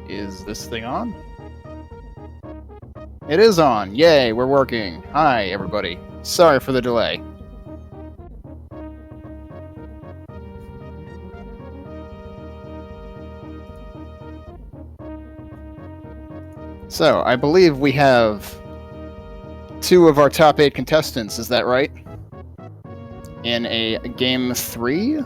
Is this thing on? It is on! Yay, we're working! Hi, everybody. Sorry for the delay. So, I believe we have 2 of our top 8 contestants, is that right? In a game 3?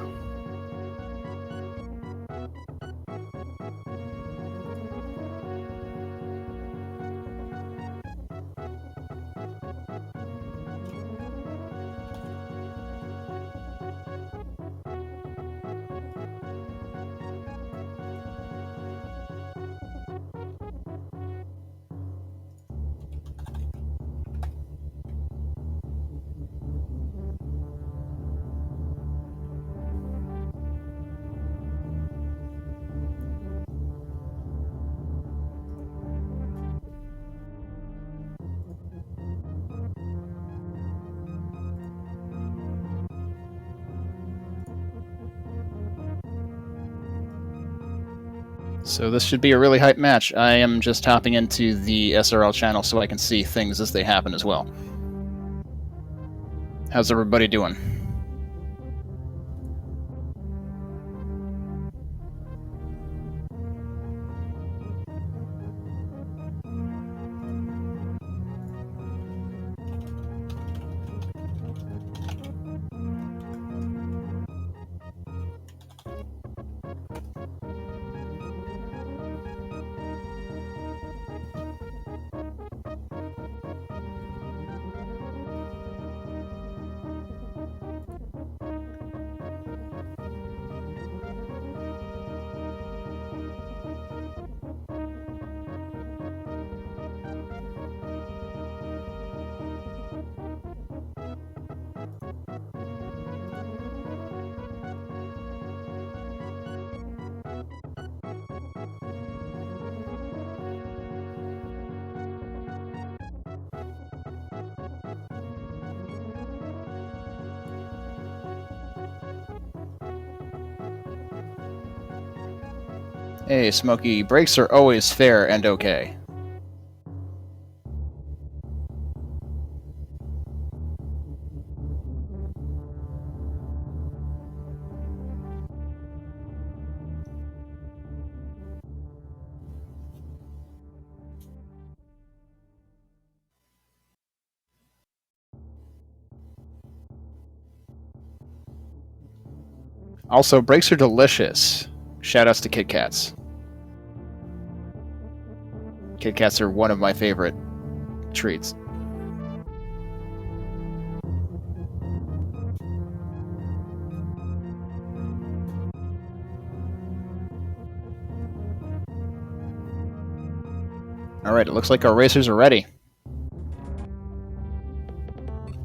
So this should be a really hype match. I am just hopping into the SRL channel so I can see things as they happen as well. How's everybody doing? Hey, Smokey, breaks are always fair and okay. Also, breaks are delicious. Shoutouts to Kit Kats. Kit Kats are one of my favorite treats. Alright, it looks like our racers are ready.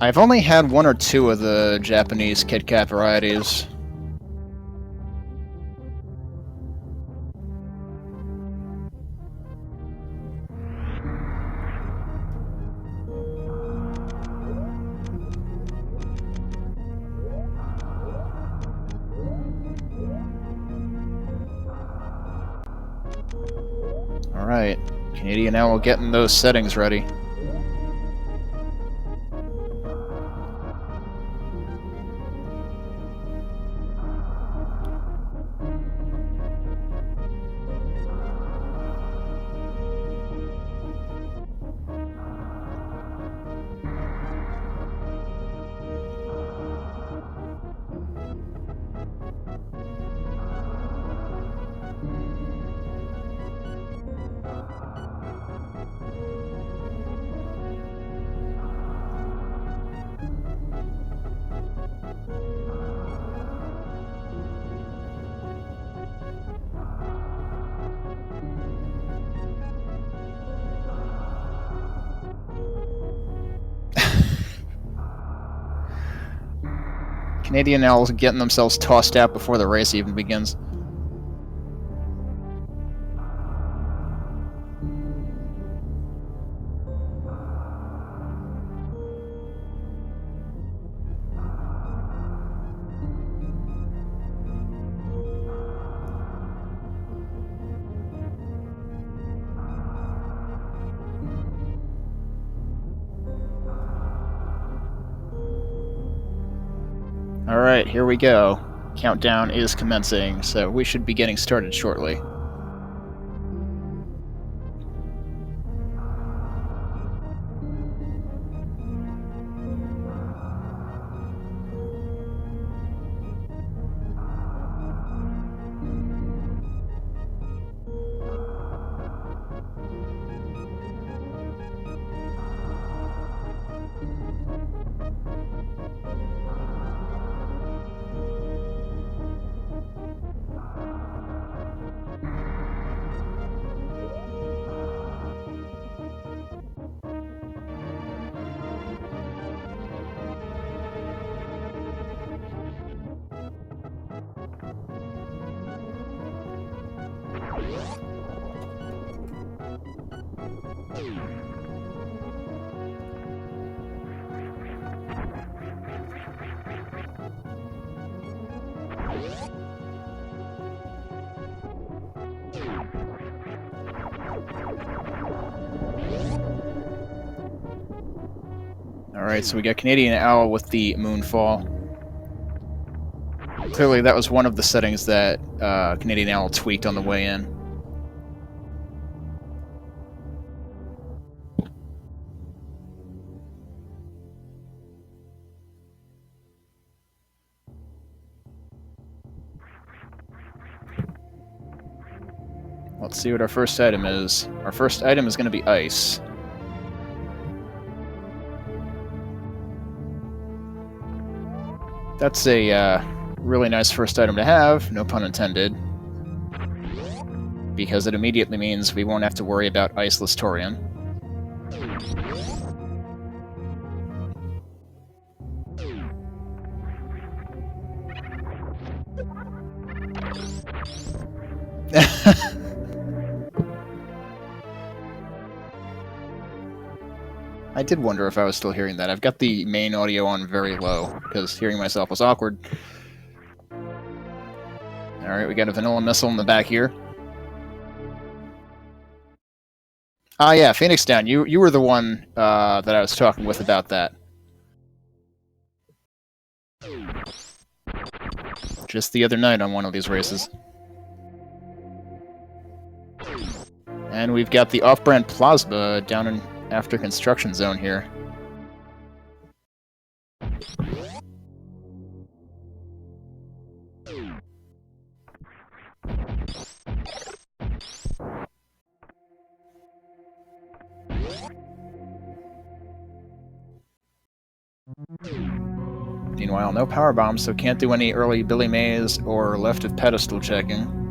I've only had 1 or 2 of the Japanese Kit Kat varieties. Alright, CanadianOwl getting those settings ready. CanadianOwl's getting themselves tossed out before the race even begins. Alright, here we go. Countdown is commencing, so we should be getting started shortly. Alright, so we got CanadianOwl with the Moonfall. Clearly that was one of the settings that CanadianOwl tweaked on the way in. Let's see what our first item is. Our first item is going to be ice. That's a really nice first item to have, no pun intended, because it immediately means we won't have to worry about Iceless Torian. I did wonder if I was still hearing that. I've got the main audio on very low, because hearing myself was awkward. Alright, we got a vanilla missile in the back here. Ah yeah, Phoenix Down, you were the one that I was talking with about that. Just the other night on one of these races. And we've got the off-brand Plasma down in after construction zone here. Meanwhile, no power bombs, so can't do any early Billy Mays or left of pedestal checking.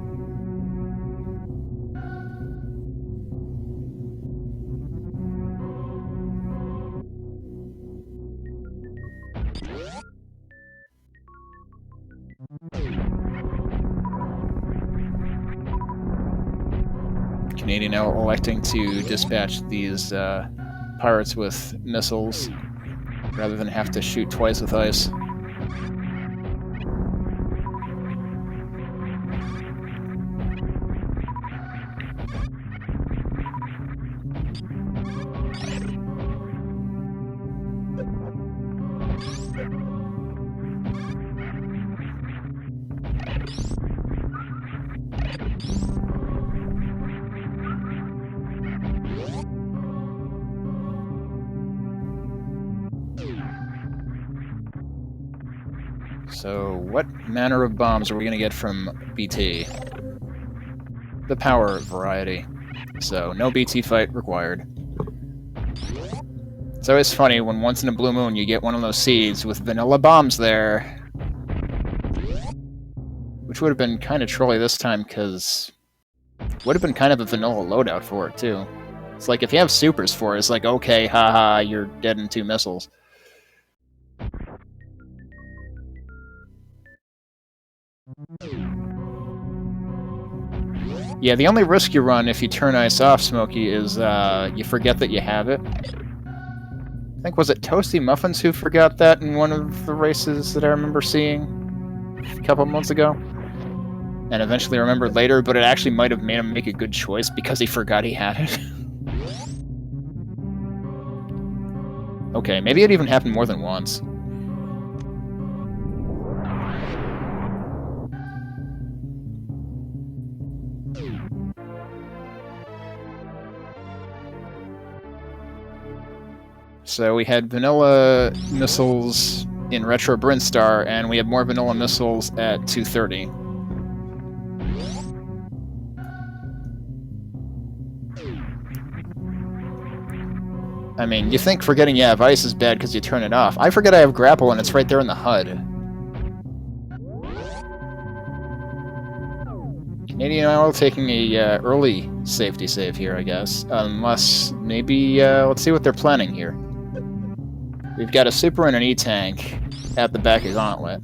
CanadianOwl electing to dispatch these pirates with missiles rather than have to shoot twice with ice. So, what manner of bombs are we going to get from BT? The power variety. So, no BT fight required. It's always funny when once in a blue moon you get one of those seeds with vanilla bombs there. Which would have been kind of trolly this time, because would have been kind of a vanilla loadout for it, too. It's like, if you have supers for it, it's like, okay, haha, you're dead in 2 missiles. Yeah, the only risk you run if you turn ice off, Smokey, is you forget that you have it. I think, was it Toasty Muffins who forgot that in one of the races that I remember seeing a couple months ago? And eventually remembered later, but it actually might have made him make a good choice because he forgot he had it. Okay, maybe it even happened more than once. So we had vanilla missiles in Retro Brinstar, and we have more vanilla missiles at 230. I mean, you think forgetting you have ice is bad because you turn it off. I forget I have grapple and it's right there in the HUD. CanadianOwl taking a early safety save here, I guess. Unless, maybe, let's see what they're planning here. We've got a super and an E-tank at the back of Gauntlet,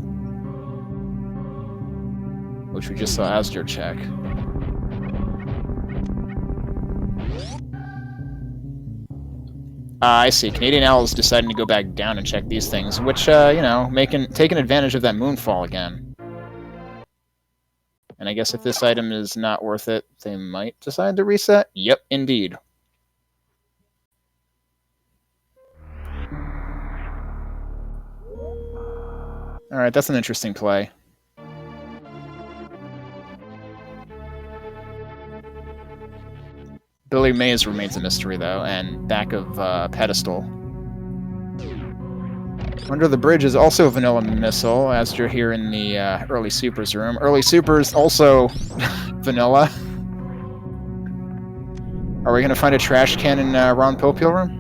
which we just saw azder check. I see. CanadianOwl is deciding to go back down and check these things, which, you know, taking advantage of that moonfall again. And I guess if this item is not worth it, they might decide to reset? Yep, indeed. Alright, that's an interesting play. Billy Mays remains a mystery, though, and back of pedestal. Under the bridge is also a vanilla missile, as you're here in the early supers room. Early supers also vanilla. Are we going to find a trash can in Ron Popeil room?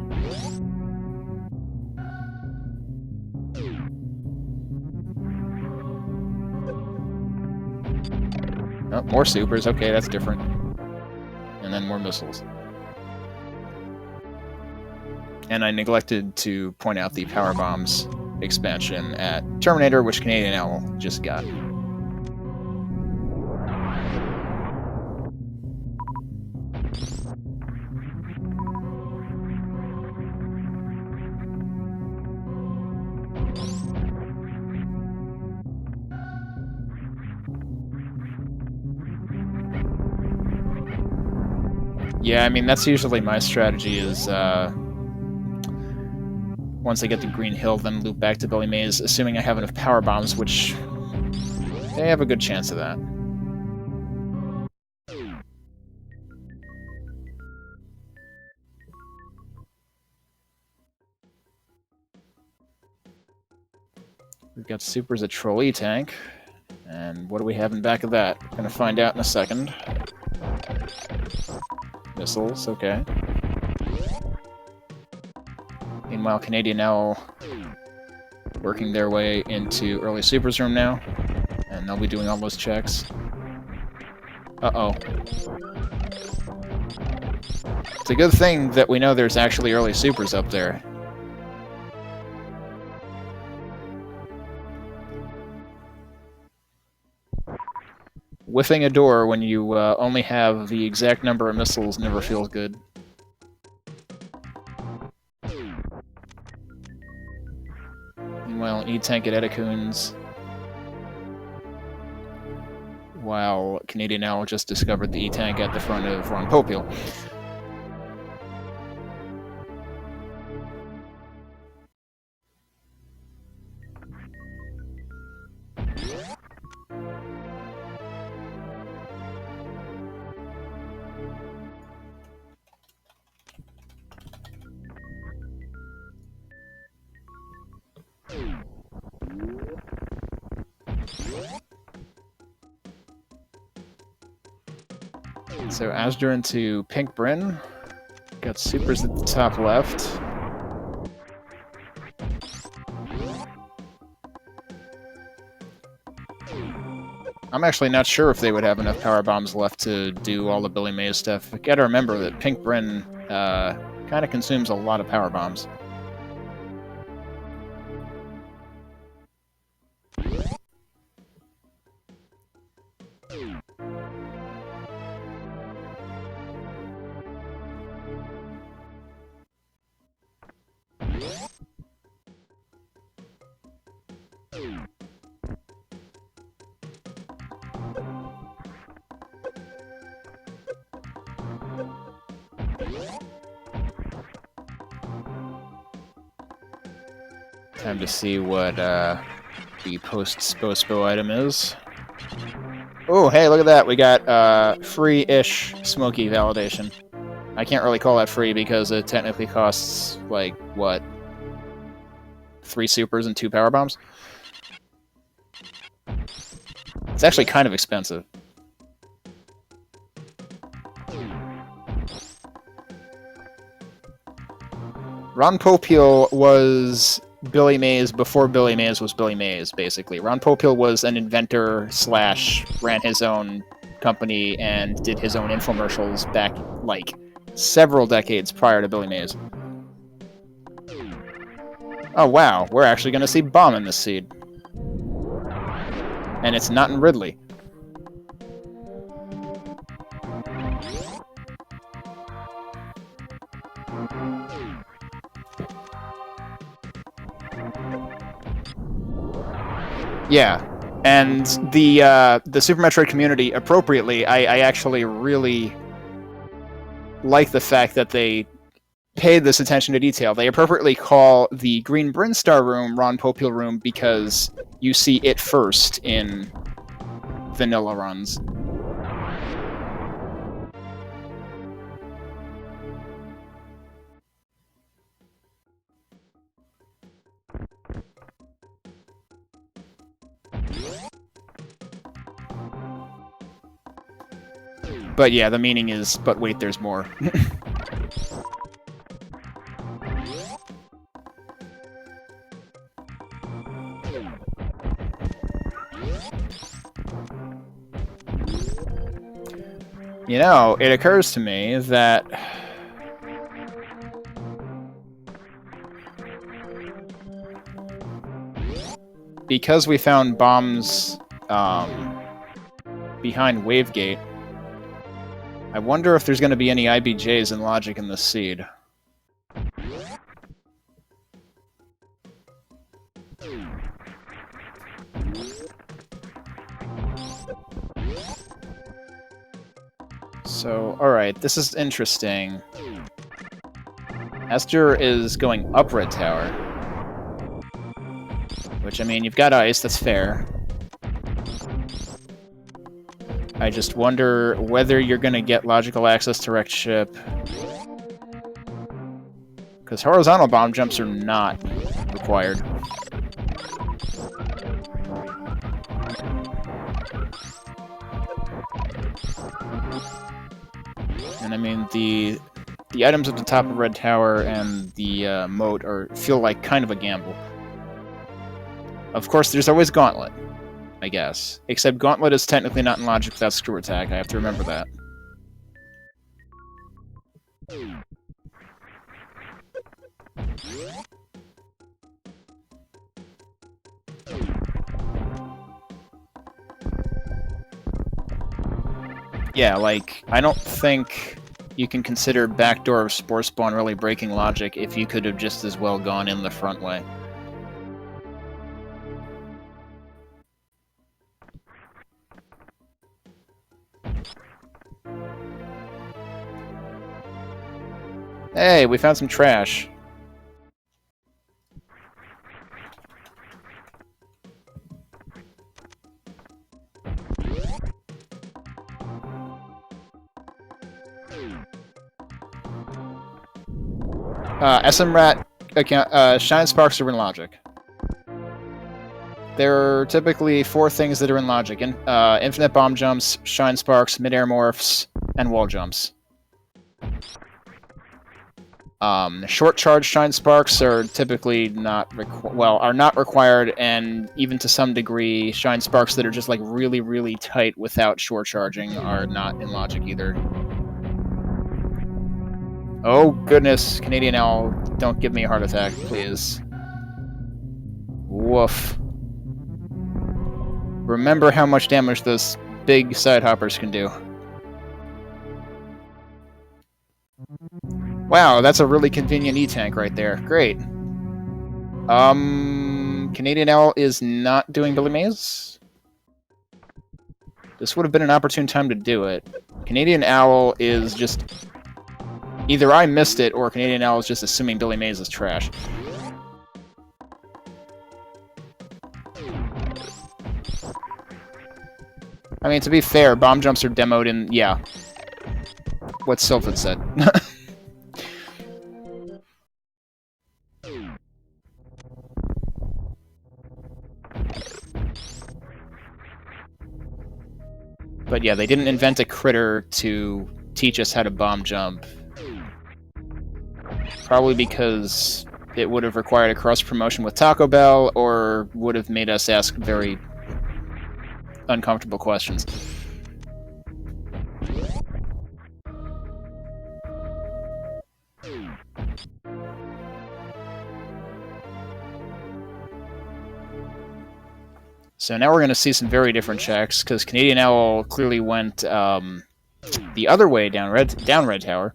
Oh, more supers. Okay, that's different. And then more missiles. And I neglected to point out the power bombs expansion at Terminator, which CanadianOwl just got. Yeah, I mean, that's usually my strategy is, once I get to Green Hill, then loop back to Billy Mays, assuming I have enough power bombs, which they have a good chance of that. We've got supers at Trolley Tank, and what do we have in back of that? Gonna find out in a second. Missiles, okay. Meanwhile, CanadianOwl working their way into early supers room now, and they'll be doing all those checks. Uh-oh. It's a good thing that we know there's actually early supers up there. Whiffing a door when you only have the exact number of missiles never feels good. Meanwhile, E-tank at Edecoons. While CanadianOwl just discovered the E-tank at the front of Ron Popeil. So azder into Pink Bryn. Got supers at the top left. I'm actually not sure if they would have enough power bombs left to do all the Billy Mays stuff. But gotta remember that Pink Bryn kind of consumes a lot of power bombs. Time to see what the post-Spospo item is. Oh, hey, look at that. We got free-ish Smoky validation. I can't really call that free because it technically costs, like, what, 3 supers and 2 power bombs. It's actually kind of expensive. Ron Popeil was Billy Mays before Billy Mays was Billy Mays, basically. Ron Popeil was an inventor / ran his own company and did his own infomercials back, like, several decades prior to Billy Mays. Oh wow, we're actually going to see Bomb in this seed. And it's not in Ridley. Yeah, and the Super Metroid community, appropriately, I actually really like the fact that they paid this attention to detail. They appropriately call the Green Brinstar room Ron Popeil room because you see it first in vanilla runs. But yeah, the meaning is, but wait, there's more. You know, it occurs to me that because we found bombs behind Wavegate, I wonder if there's going to be any IBJs in logic in this seed. So, alright, this is interesting. azder is going up Red Tower. Which, I mean, you've got ice, that's fair. I just wonder whether you're going to get logical access to wrecked ship. Because horizontal bomb jumps are not required. And I mean, the items at the top of Red Tower and the moat feel like kind of a gamble. Of course, there's always Gauntlet, I guess. Except Gauntlet is technically not in logic without Screw Attack. I have to remember that. Yeah, like, I don't think you can consider Backdoor of Spore Spawn really breaking logic if you could have just as well gone in the front way. Hey, we found some trash. SMRAT account, Shine Sparks are in logic. There are typically 4 things that are in logic. Infinite bomb jumps, Shine Sparks, mid-air morphs, and wall jumps. Short charge Shine Sparks are typically not required, and even to some degree, Shine Sparks that are just like really, really tight without short charging are not in logic either. Oh goodness, CanadianOwl, don't give me a heart attack, please. Woof. Remember how much damage those big side hoppers can do. Wow, that's a really convenient E-tank right there. Great. CanadianOwl is not doing Billy Mays? This would have been an opportune time to do it. CanadianOwl is just... Either I missed it, or CanadianOwl is just assuming Billy Mays is trash. I mean, to be fair, bomb jumps are demoed in... Yeah. What Sylphid said. But yeah, they didn't invent a critter to teach us how to bomb jump. Probably because it would have required a cross-promotion with Taco Bell, or would have made us ask very uncomfortable questions. So now we're going to see some very different checks, because Canadian Owl clearly went the other way down Red Tower.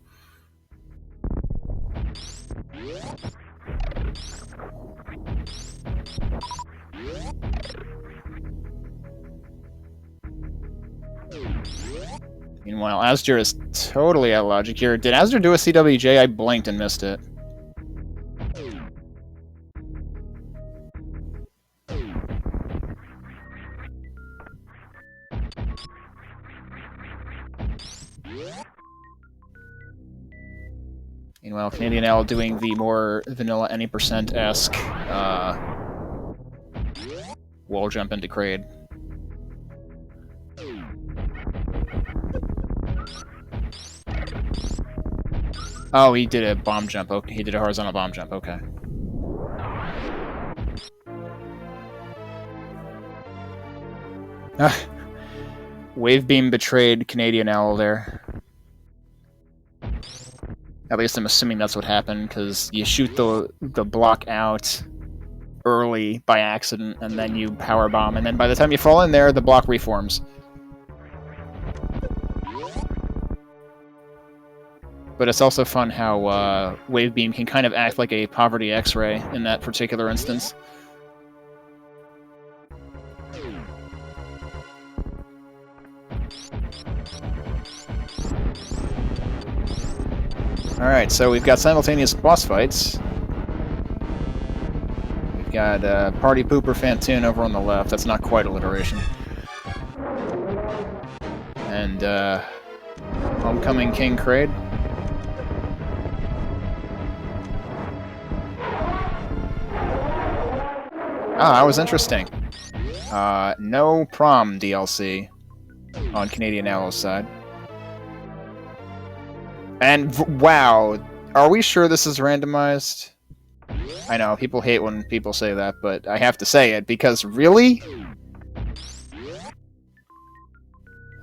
Meanwhile, azder is totally out of logic here. Did azder do a CWJ? I blinked and missed it. Meanwhile, Canadian Owl doing the more vanilla any percent-esque wall jump into Kraid. Oh, he did a bomb jump. Okay, he did a horizontal bomb jump. Okay. Wave beam betrayed Canadian Owl there. At least I'm assuming that's what happened, because you shoot the block out early by accident, and then you power bomb, and then by the time you fall in there, the block reforms. But it's also fun how Wave Beam can kind of act like a poverty X-ray in that particular instance. Alright, so we've got simultaneous boss fights. We've got Party Pooper Fantoon over on the left. That's not quite alliteration. And Homecoming King Kraid. Ah, that was interesting. No prom DLC on Canadian Owl's side. And wow, are we sure this is randomized? I know, people hate when people say that, but I have to say it, because really?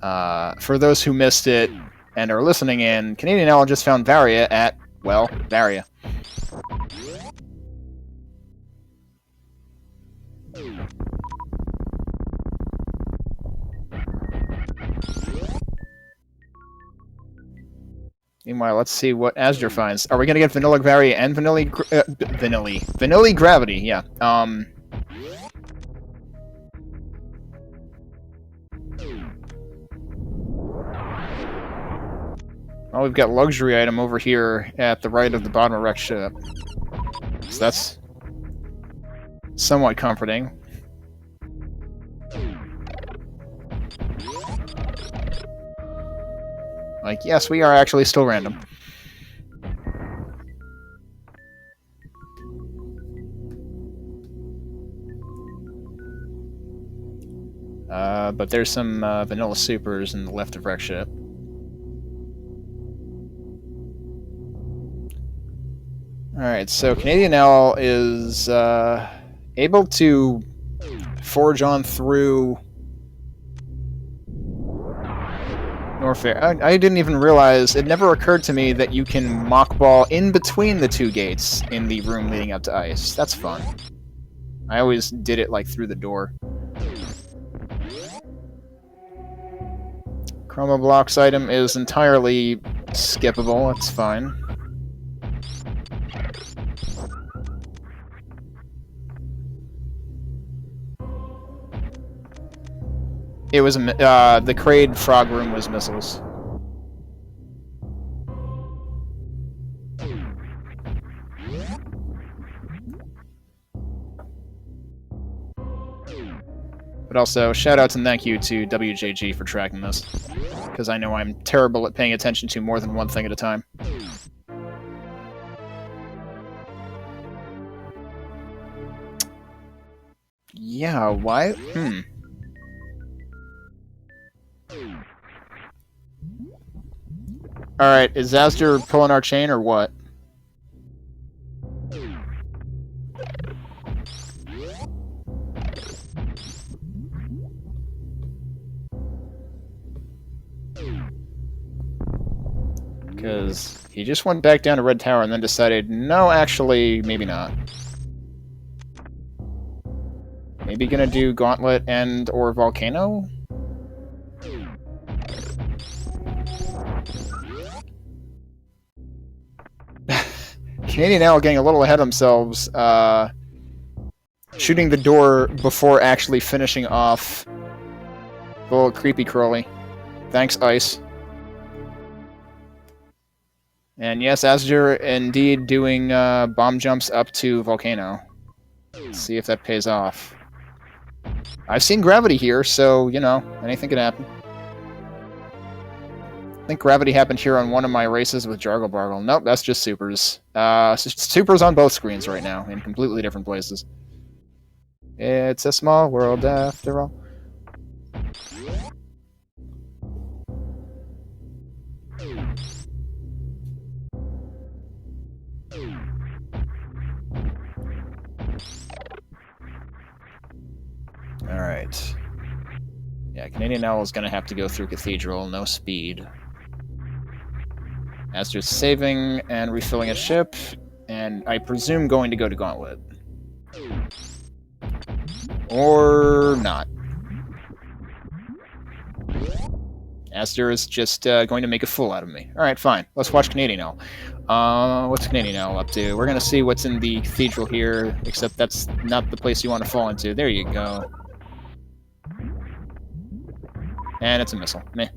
For those who missed it and are listening in, Canadian Owl just found Varia at, well, Varia. Meanwhile, let's see what azder finds. Are we gonna get Vanilla Varia and Vanilla Gravity? Yeah. Well, we've got luxury item over here at the right of the bottom of wrecked ship. So that's somewhat comforting. Like, yes, we are actually still random. But there's some vanilla supers in the left of wreck ship. Alright, so Canadian Owl is able to forge on through Norfair. I didn't even realize, it never occurred to me that you can mockball in between the two gates in the room leading up to ice. That's fun. I always did it like through the door. Chroma Blocks item is entirely skippable, it's fine. It was the Kraid frog room was missiles. But also, shout out and thank you to WJG for tracking this, because I know I'm terrible at paying attention to more than one thing at a time. Yeah, why? Alright, is azder pulling our chain or what? Because he just went back down to Red Tower and then decided, no, actually, maybe not. Maybe gonna do Gauntlet and or Volcano? CanadianOwl getting a little ahead of themselves, shooting the door before actually finishing off the little creepy crawly. Thanks, Ice. And yes, azder indeed doing bomb jumps up to Volcano. Let's see if that pays off. I've seen gravity here, so, you know, anything can happen. I think gravity happened here on one of my races with Jargle Bargle. Nope, that's just supers. Supers on both screens right now, in completely different places. It's a small world after all. Alright. Yeah, CanadianOwl is going to have to go through Cathedral, no speed. azder's saving and refilling a ship, and I presume going to go to Gauntlet. Or not. azder is just going to make a fool out of me. Alright, fine. Let's watch CanadianOwl. What's CanadianOwl up to? We're going to see what's in the Cathedral here, except that's not the place you want to fall into. There you go. And it's a missile. Meh.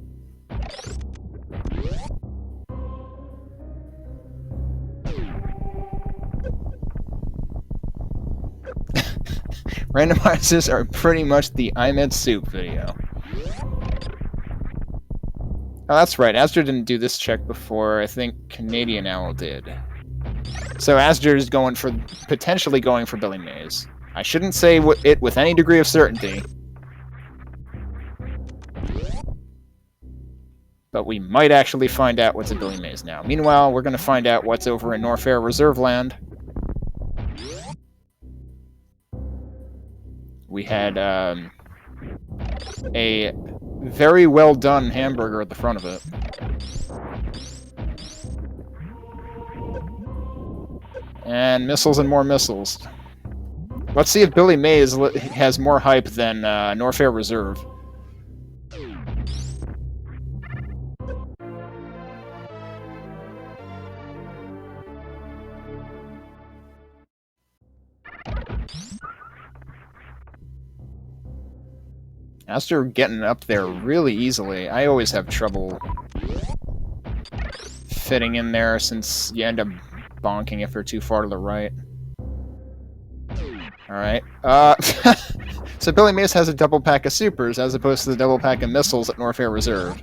Randomizers are pretty much the I'm at soup video. Oh, that's right. azder didn't do this check before. I think CanadianOwl did. So azder is going for potentially going for Billy Mays. I shouldn't say it with any degree of certainty, but we might actually find out what's at Billy Mays now. Meanwhile, we're going to find out what's over in Norfair Reserve Land. We had a very well done hamburger at the front of it. And missiles and more missiles. Let's see if Billy Mays has more hype than Norfair Reserve. azder getting up there really easily. I always have trouble fitting in there since you end up bonking if you're too far to the right. Alright. So Billy Mays has a double pack of supers as opposed to the double pack of missiles at Norfair Reserve.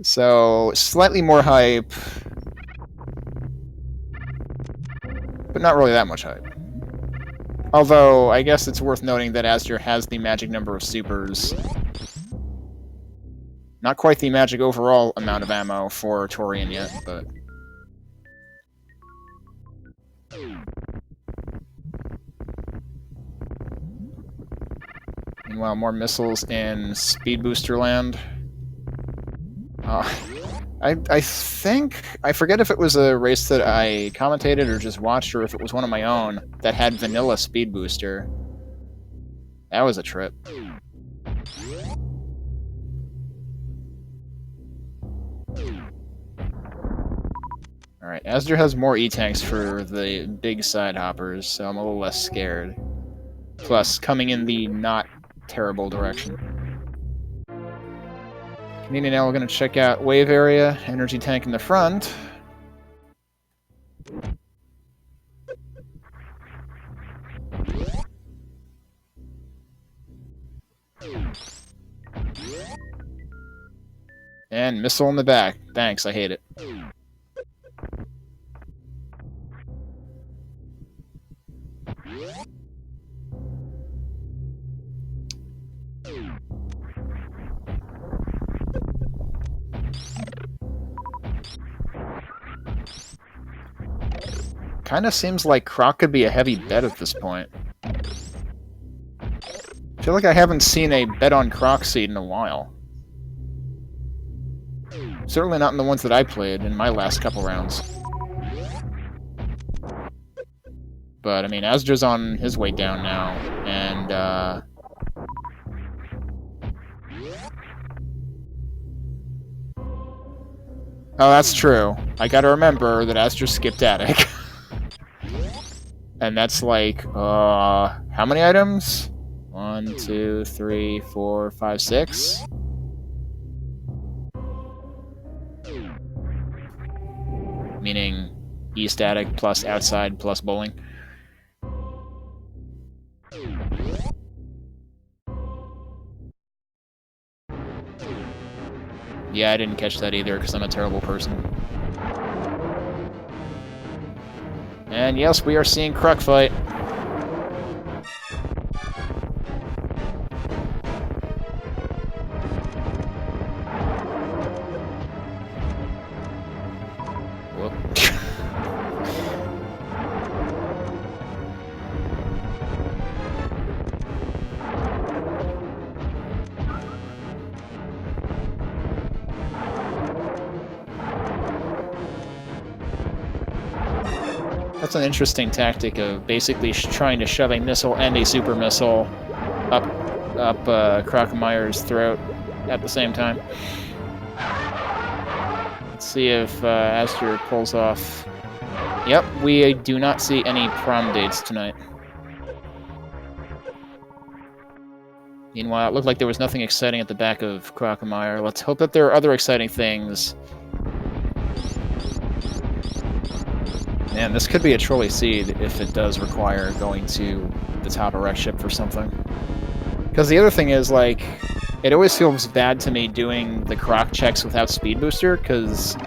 So, slightly more hype, but not really that much hype. Although, I guess it's worth noting that azder has the magic number of supers. Not quite the magic overall amount of ammo for Torian yet, but... Meanwhile, more missiles in Speed Booster Land. I think... I forget if it was a race that I commentated or just watched, or if it was one of my own that had vanilla Speed Booster. That was a trip. Alright, azder has more E-Tanks for the big side hoppers, so I'm a little less scared. Plus, coming in the not terrible direction. CanadianOwl, we're going to check out wave area, energy tank in the front. And missile in the back. Thanks, I hate it. kind of seems like Croc could be a heavy bet at this point. I feel like I haven't seen a bet on Croc seed in a while. Certainly not in the ones that I played in my last couple rounds. But, I mean, azder's on his way down now, and, oh, that's true. I gotta remember that azder skipped attic. And that's like, how many items? 1, 2, 3, 4, 5, 6? Meaning east attic plus outside plus bowling. Yeah, I didn't catch that either because I'm a terrible person. And yes, we are seeing Croc fight. Whoop. That's an interesting tactic of basically trying to shove a missile and a super missile up Crocomeyer's throat at the same time. Let's see if azder pulls off. Yep, we do not see any prom dates tonight. Meanwhile, it looked like there was nothing exciting at the back of Crocomeyer. Let's hope that there are other exciting things. Man, this could be a trolley seed if it does require going to the top of wreck ship for something. Because the other thing is, like, it always feels bad to me doing the Croc checks without speed booster, because,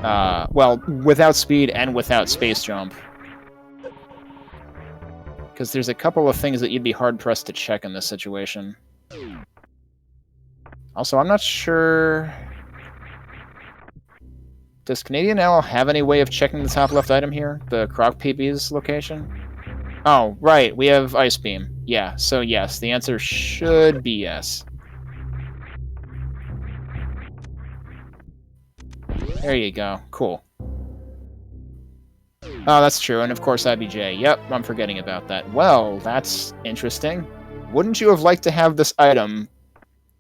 well, without speed and without space jump. Because there's a couple of things that you'd be hard-pressed to check in this situation. Also, I'm not sure... Does CanadianOwl have any way of checking the top left item here? The Croc PB's location? Oh, right, we have Ice Beam. Yeah, so yes, the answer should be yes. There you go. Cool. Oh, that's true, and of course IBJ. Yep, I'm forgetting about that. Well, that's interesting. Wouldn't you have liked to have this item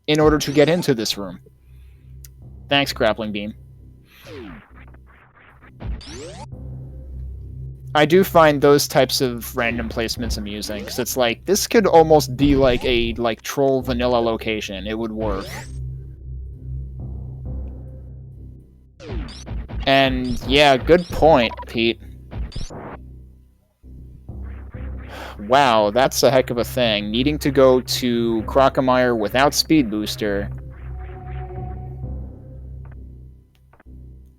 in order to get into this room? Thanks, Grappling Beam. I do find those types of random placements amusing, because it's like, this could almost be like a, troll vanilla location. It would work. And, yeah, good point, Pete. Wow, that's a heck of a thing. Needing to go to Crocomeyer without speed booster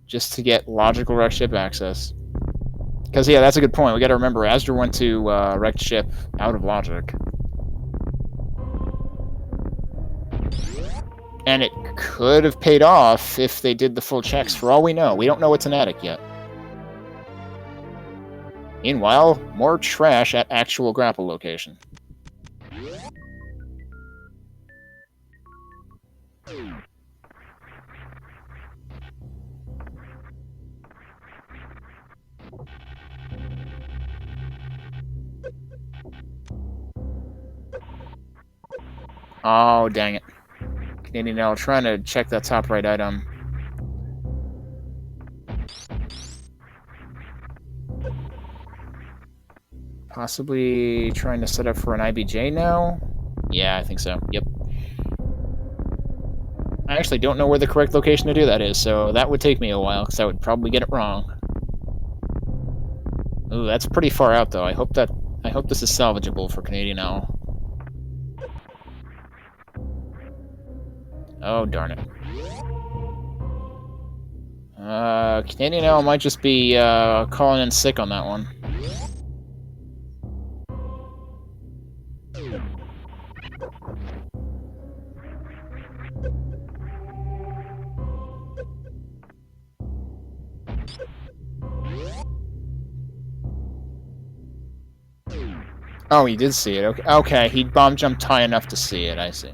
just to get logical wreck ship access. Because, yeah, that's a good point. We gotta remember, azder went to wrecked ship out of logic. And it could have paid off if they did the full checks, for all we know. We don't know it's an attic yet. Meanwhile, more trash at actual grapple location. Oh, dang it. CanadianOwl trying to check that top right item. Possibly trying to set up for an IBJ now? Yeah, I think so. Yep. I actually don't know where the correct location to do that is, so that would take me a while, because I would probably get it wrong. Ooh, that's pretty far out, though. I hope this is salvageable for CanadianOwl. Oh, darn it. CanadianOwl might just be calling in sick on that one. Oh, he did see it. Okay, okay, he bomb jumped high enough to see it. I see.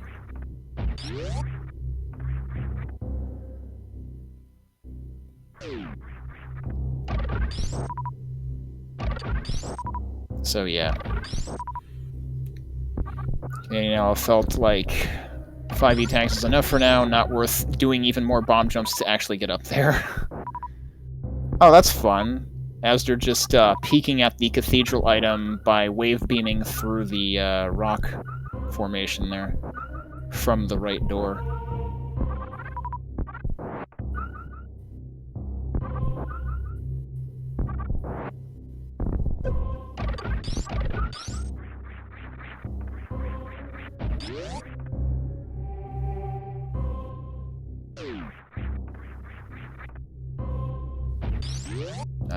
So yeah, I felt like 5e tanks is enough for now. Not worth doing even more bomb jumps to actually get up there. Oh, that's fun. Azder just peeking at the cathedral item by wave beaming through the rock formation there from the right door.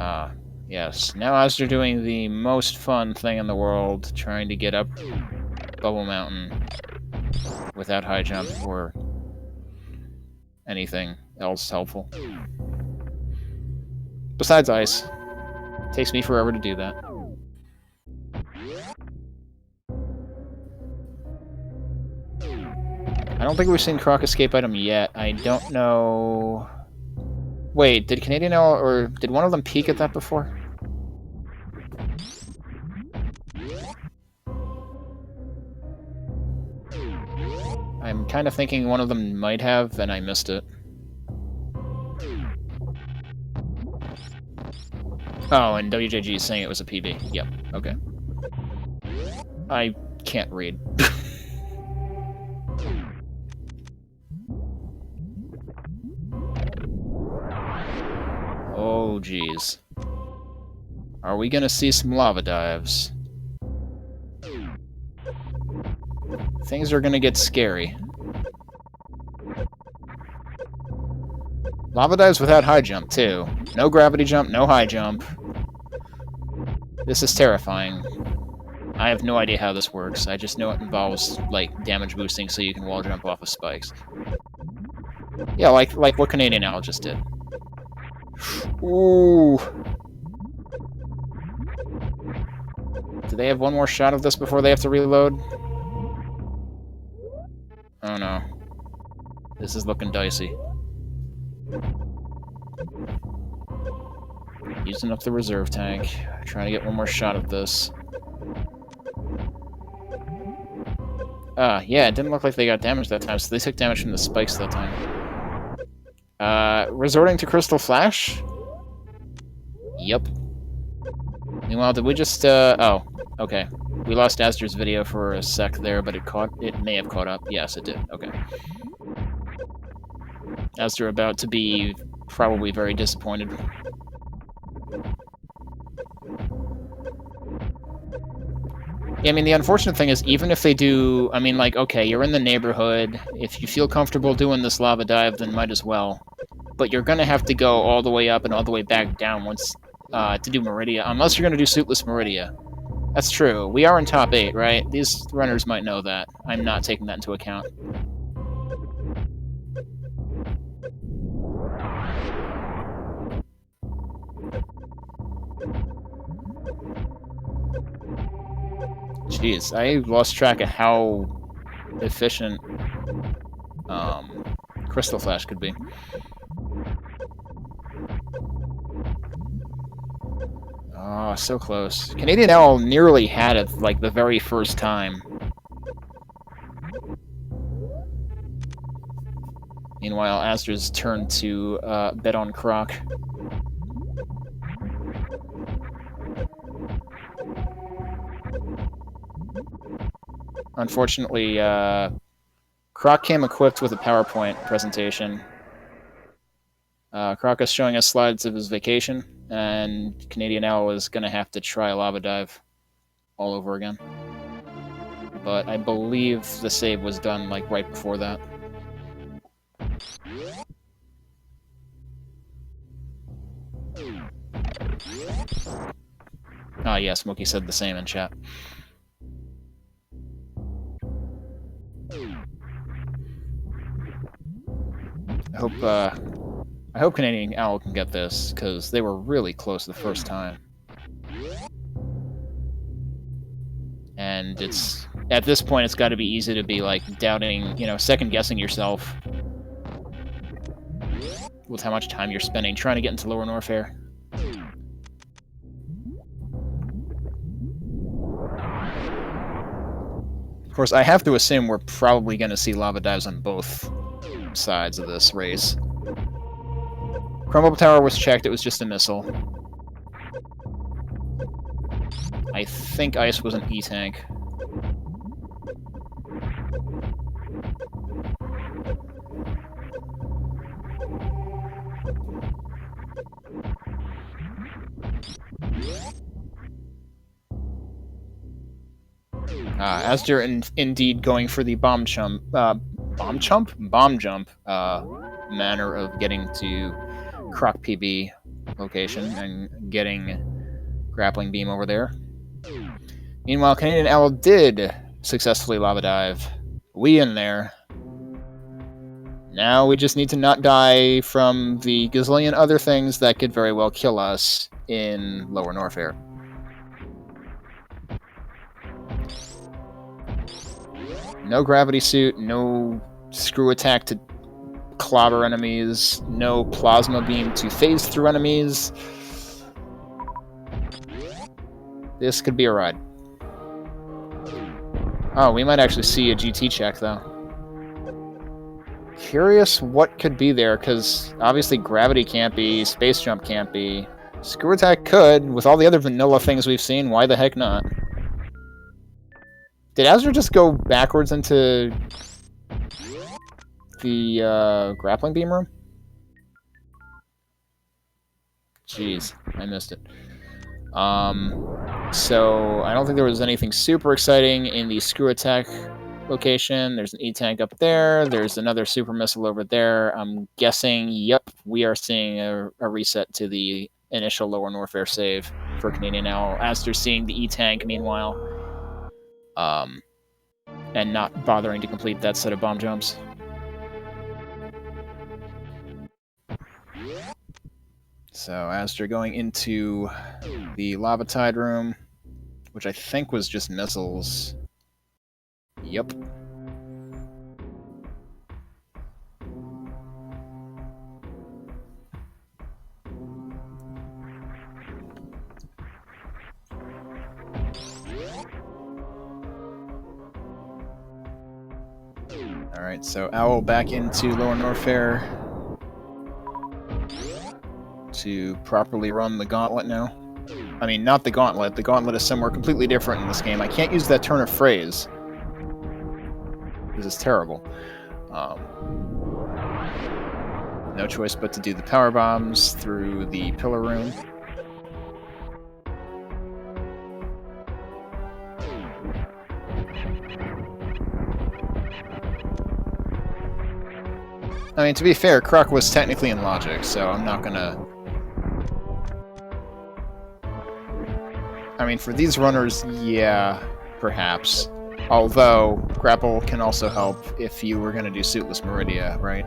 Ah, yes. Now Azder doing the most fun thing in the world, trying to get up Bubble Mountain without high jump or anything else helpful. Besides ice. Takes me forever to do that. I don't think we've seen Croc escape item yet. I don't know... Wait, did CanadianOwl or did one of them peek at that before? I'm kind of thinking one of them might have, and I missed it. Oh, and WJG is saying it was a PB. Yep, okay. I can't read. Oh, jeez. Are we gonna see some lava dives? Things are gonna get scary. Lava dives without high jump, too. No gravity jump, no high jump. This is terrifying. I have no idea how this works. I just know it involves, like, damage boosting so you can wall jump off of spikes. Yeah, like what CanadianOwl just did. Ooh. Do they have one more shot of this before they have to reload? Oh no. This is looking dicey. Using up the reserve tank. Trying to get one more shot of this. Yeah, it didn't look like they got damage that time, so they took damage from the spikes that time. Resorting to Crystal Flash? Yep. Meanwhile, did we just, oh, okay. We lost Azder's video for a sec there, but it may have caught up. Yes, it did. Okay. Azder about to be probably very disappointed. Yeah, I mean, the unfortunate thing is, even if they do, I mean, like, okay, you're in the neighborhood. If you feel comfortable doing this lava dive, then might as well. But you're gonna have to go all the way up and all the way back down once, to do Meridia, unless you're gonna do Suitless Meridia. That's true. We are in top 8, right? These runners might know that. I'm not taking that into account. Jeez, I lost track of how efficient Crystal Flash could be. Oh, so close. CanadianOwl nearly had it, like, the very first time. Meanwhile, Azder's turned to bet on Croc. Unfortunately, Croc came equipped with a PowerPoint presentation. Croc is showing us slides of his vacation, and CanadianOwl is going to have to try a lava dive all over again. But I believe the save was done, like, right before that. Ah, yeah, Smokey said the same in chat. I hope CanadianOwl can get this, because they were really close the first time. And it's at this point, it's got to be easy to be like doubting, you know, second-guessing yourself with how much time you're spending trying to get into Lower Norfair. Of course, I have to assume we're probably going to see lava dives on both sides of this race. Crumble Tower was checked, it was just a missile. I think ice was an E-tank. Azder indeed going for the bomb jump manner of getting to Croc PB location and getting grappling beam over there. Meanwhile, CanadianOwl did successfully lava dive. We in there. Now we just need to not die from the gazillion other things that could very well kill us in Lower Norfair. No gravity suit, no screw attack to clobber enemies, no plasma beam to phase through enemies. This could be a ride. Oh, we might actually see a GT check, though. Curious what could be there, because obviously gravity can't be, space jump can't be. Screw attack could, with all the other vanilla things we've seen, why the heck not? Did azder just go backwards into the grappling beam room? Jeez, I missed it. So I don't think there was anything super exciting in the screw attack location. There's an E-tank up there. There's another super missile over there. I'm guessing, yep, we are seeing a reset to the initial Lower Norfair save for CanadianOwl. Azder seeing the E-tank, meanwhile. And not bothering to complete that set of bomb jumps. So Azder going into the lava tide room, which I think was just missiles. Yep. Alright, so Owl back into Lower Norfair to properly run the gauntlet now. I mean, not the gauntlet. The gauntlet is somewhere completely different in this game. I can't use that turn of phrase. This is terrible. No choice but to do the power bombs through the pillar room. I mean, to be fair, Croc was technically in logic, so I'm not gonna... I mean, for these runners, yeah, perhaps. Although, grapple can also help if you were gonna do Suitless Meridia, right?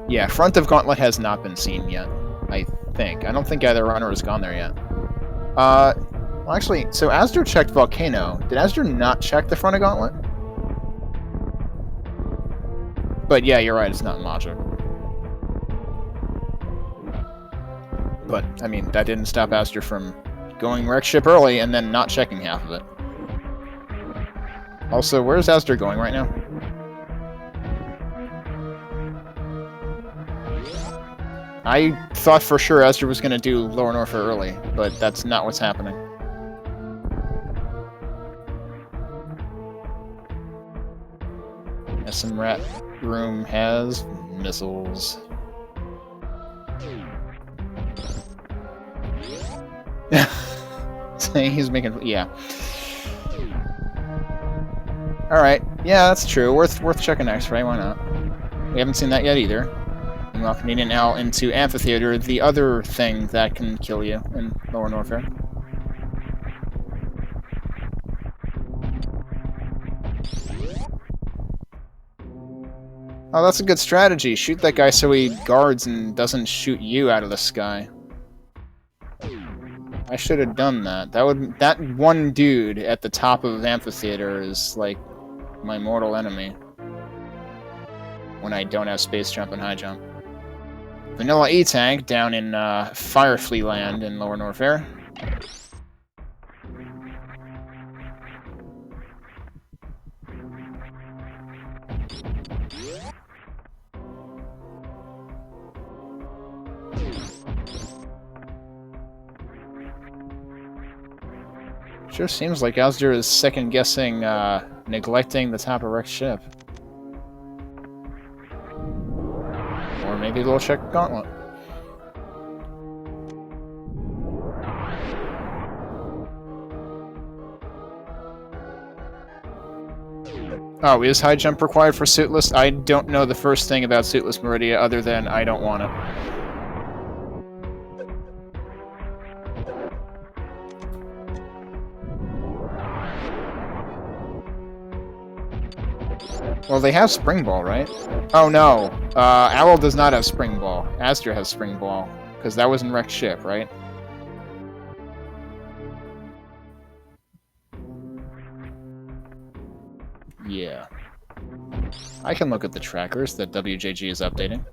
Yeah, front of Gauntlet has not been seen yet, I think. I don't think either runner has gone there yet. Well, actually, so Azder checked Volcano. Did Azder not check the front of Gauntlet? But yeah, you're right, it's not in logic. But, I mean, that didn't stop Azder from going wreck ship early and then not checking half of it. Also, where's Azder going right now? I thought for sure Azder was going to do Lower Norfair early, but that's not what's happening. SMRAT room has missiles. Saying he's making... yeah. Alright, yeah, that's true. Worth checking X-ray, why not? We haven't seen that yet either. Meanwhile, CanadianOwl into Amphitheater, the other thing that can kill you in Lower Norfair. Oh, that's a good strategy. Shoot that guy so he guards and doesn't shoot you out of the sky. I should have done that. That one dude at the top of Amphitheater is, like, my mortal enemy. When I don't have space jump and high jump. Vanilla E-Tank down in Firefly Land in Lower Norfair. Sure seems like azder is second-guessing, neglecting the top of wrecked ship. Or maybe they'll check Gauntlet. Oh, is high jump required for suitless? I don't know the first thing about suitless Meridia other than I don't want it. Well, they have Spring Ball, right? Oh, no. Owl does not have Spring Ball. azder has Spring Ball. Because that was in wrecked ship, right? Yeah. I can look at the trackers that WJG is updating.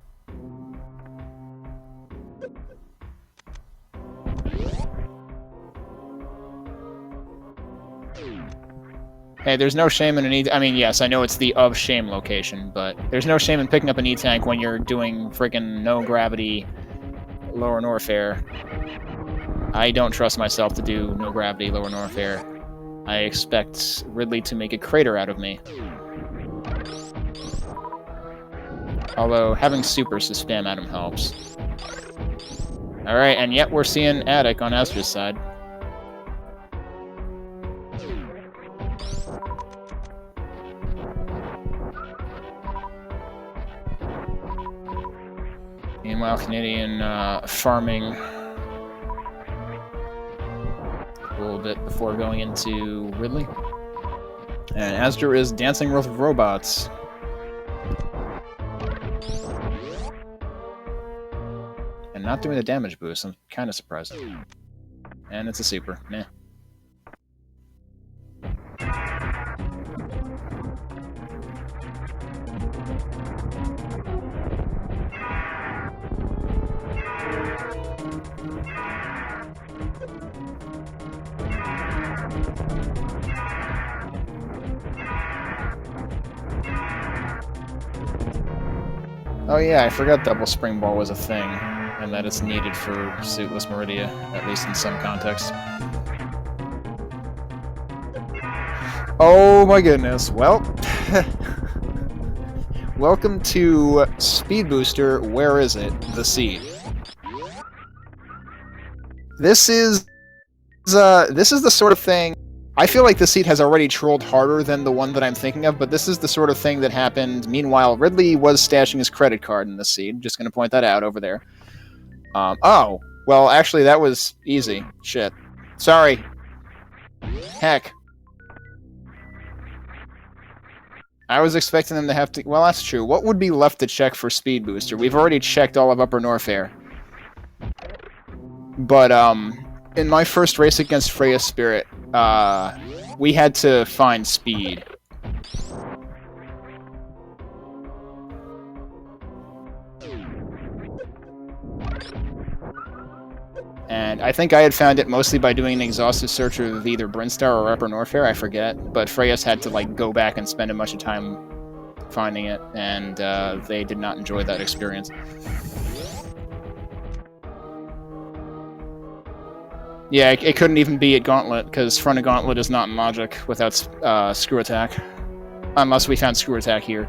Hey, there's no shame in an E... I mean, yes, I know it's the of shame location, but there's no shame in picking up an E-Tank when you're doing freaking no-gravity Lower Norfair. I don't trust myself to do no-gravity Lower Norfair. I expect Ridley to make a crater out of me. Although, having supers to spam at him helps. Alright, and yet we're seeing Attic on azder's side. Meanwhile, Canadian farming a little bit before going into Ridley. And azder is dancing with robots. And not doing the damage boost. I'm kind of surprised. And it's a super. Meh. Oh yeah, I forgot double spring ball was a thing, and that it's needed for suitless Meridia, at least in some context. Oh my goodness, well... Welcome to Speed Booster, Where Is It? The Seed. This is the sort of thing... I feel like the seat has already trolled harder than the one that I'm thinking of, but this is the sort of thing that happened. Meanwhile, Ridley was stashing his credit card in the seat. Just going to point that out over there. Oh, well, actually, that was easy. Shit. Sorry. Heck. I was expecting them to have to... Well, that's true. What would be left to check for Speed Booster? We've already checked all of Upper Norfair. But, in my first race against Freya's Spirit, we had to find speed. And I think I had found it mostly by doing an exhaustive search of either Brinstar or Upper Norfair, I forget. But Freya's had to, like, go back and spend a bunch of time finding it, and they did not enjoy that experience. Yeah, it couldn't even be at Gauntlet, because front of Gauntlet is not in Logic without Screw Attack. Unless we found Screw Attack here.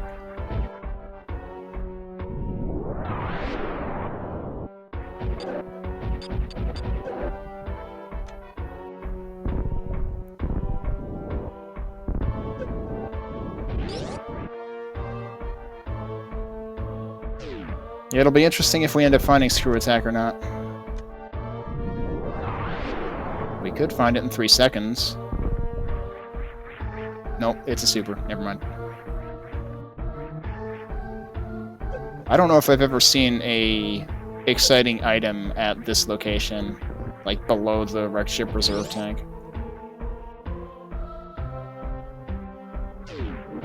Yeah, it'll be interesting if we end up finding Screw Attack or not. We could find it in 3 seconds. Nope, it's a super. Never mind. I don't know if I've ever seen a exciting item at this location like below the wrecked ship reserve tank.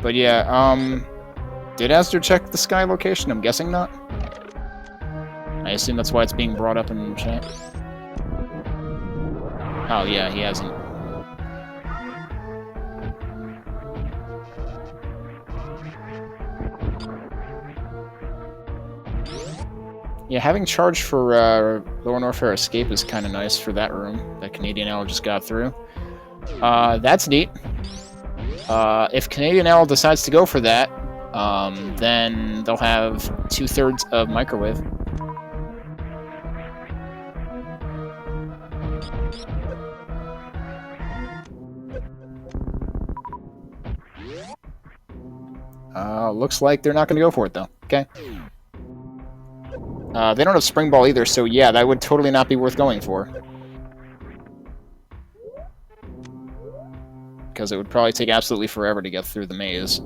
But yeah, did azder check the sky location? I'm guessing not. I assume that's why it's being brought up in chat. Oh yeah, he hasn't. Yeah, having charge for Lower Norfair Escape is kind of nice for that room that CanadianOwl just got through. That's neat. If CanadianOwl decides to go for that, then they'll have 2/3 of microwave. Looks like they're not going to go for it, though. Okay. They don't have Spring Ball either, so yeah, that would totally not be worth going for. Because it would probably take absolutely forever to get through the maze.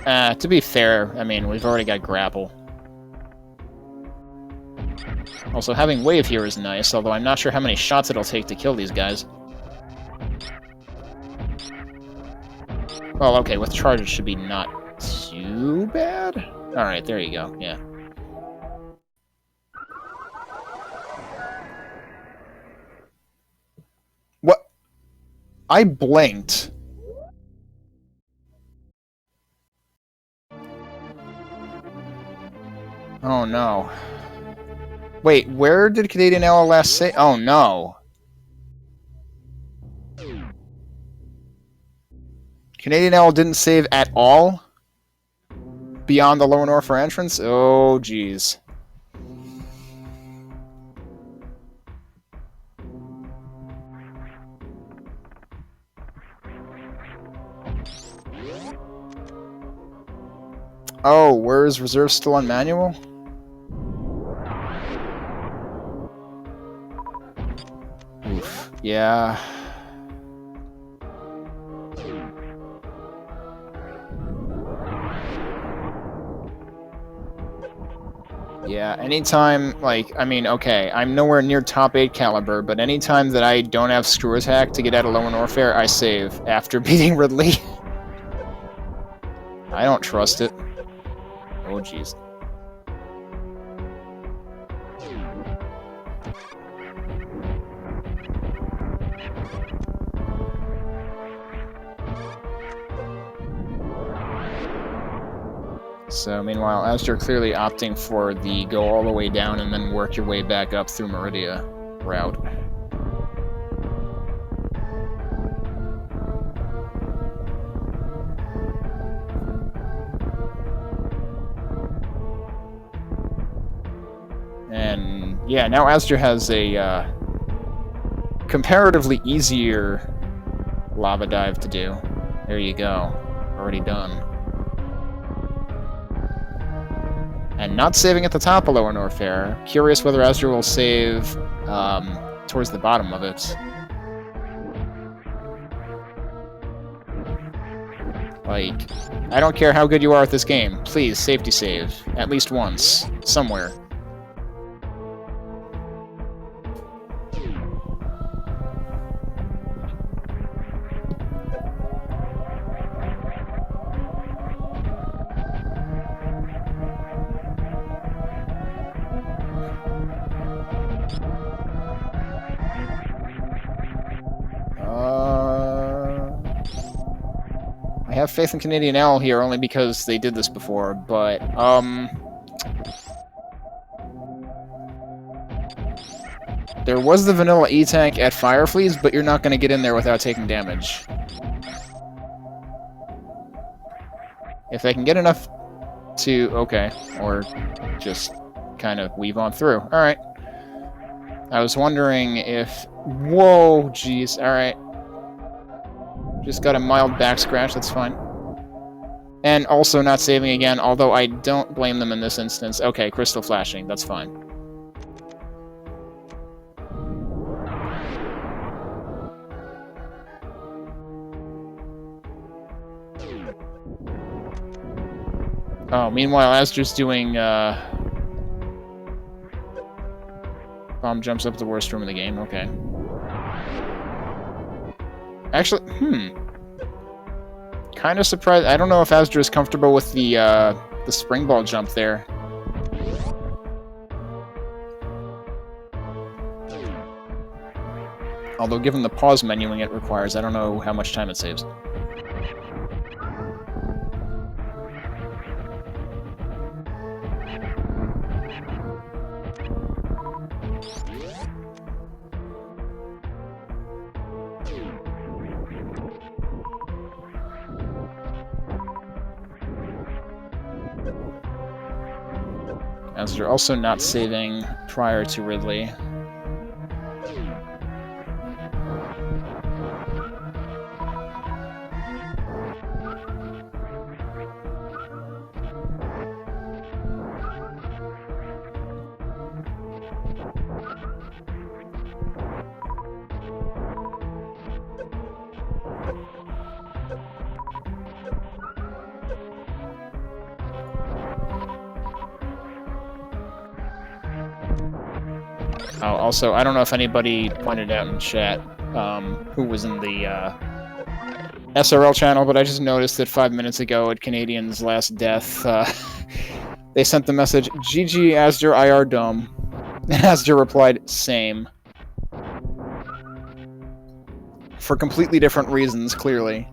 To be fair, I mean, we've already got Grapple. Also, having Wave here is nice, although I'm not sure how many shots it'll take to kill these guys. Well, okay, with charge it should be not too bad. Alright, there you go, yeah. What? I blinked. Oh no. Wait, where did CanadianOwl last say? Oh no. CanadianOwl didn't save at all? Beyond the Lower Norfair entrance? Oh, jeez. Oh, where's reserve still on manual? Oof. Yeah. Yeah, anytime, like, I mean, okay, I'm nowhere near top 8 caliber, but anytime that I don't have screw attack to get out of Lower Norfair, I save after beating Ridley. I don't trust it. Oh, jeez. So, meanwhile, azder clearly opting for the go all the way down and then work your way back up through Meridia route. And, yeah, now azder has a comparatively easier lava dive to do. There you go. Already done. And not saving at the top of Lower Norfair. Curious whether azder will save towards the bottom of it. Like, I don't care how good you are at this game. Please, safety save. At least once. Somewhere. I have faith in CanadianOwl here only because they did this before, but, there was the vanilla E-tank at Fireflies, but you're not going to get in there without taking damage. If they can get enough to... okay, or just kind of weave on through. Alright. I was wondering if... whoa, jeez, alright. Just got a mild back scratch, that's fine. And also not saving again, although I don't blame them in this instance. Okay, crystal flashing, that's fine. Oh, meanwhile, azder's doing, Bomb jumps up the worst room in the game, okay. Actually, kind of surprised. I don't know if azder is comfortable with the spring ball jump there. Although, given the pause menuing it requires, I don't know how much time it saves. azder also not saving prior to Ridley. Oh, also, I don't know if anybody pointed out in chat who was in the SRL channel, but I just noticed that 5 minutes ago at Canadian's last death, they sent the message, GG azder IR dumb. And azder replied, same. For completely different reasons, clearly.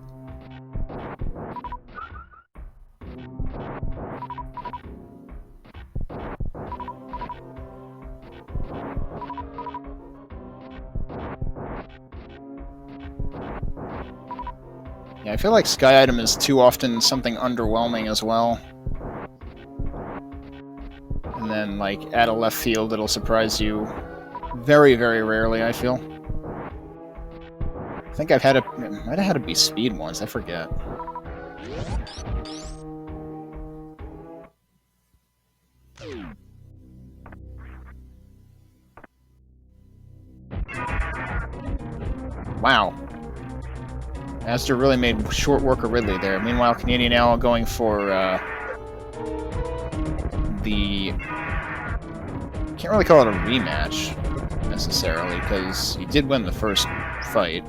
Yeah, I feel like Sky Item is too often something underwhelming as well. And then, like, at a left field, it'll surprise you very, very rarely, I feel. I think I've had it might have had to be speed once, I forget. Wow. azder really made short work of Ridley there. Meanwhile, CanadianOwl going for the... Can't really call it a rematch, necessarily, because he did win the first fight.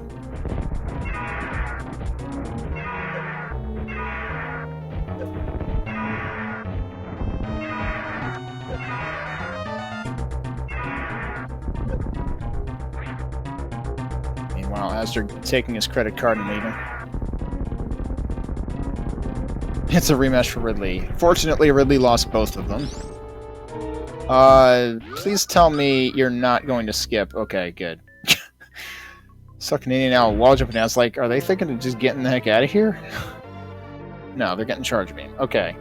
Meanwhile, azder taking his credit card and leaving. It's a rematch for Ridley. Fortunately, Ridley lost both of them. Please tell me you're not going to skip. Okay, good. So CanadianOwl wall jumping. I was like, are they thinking of just getting the heck out of here? No, they're getting charge beam. Okay.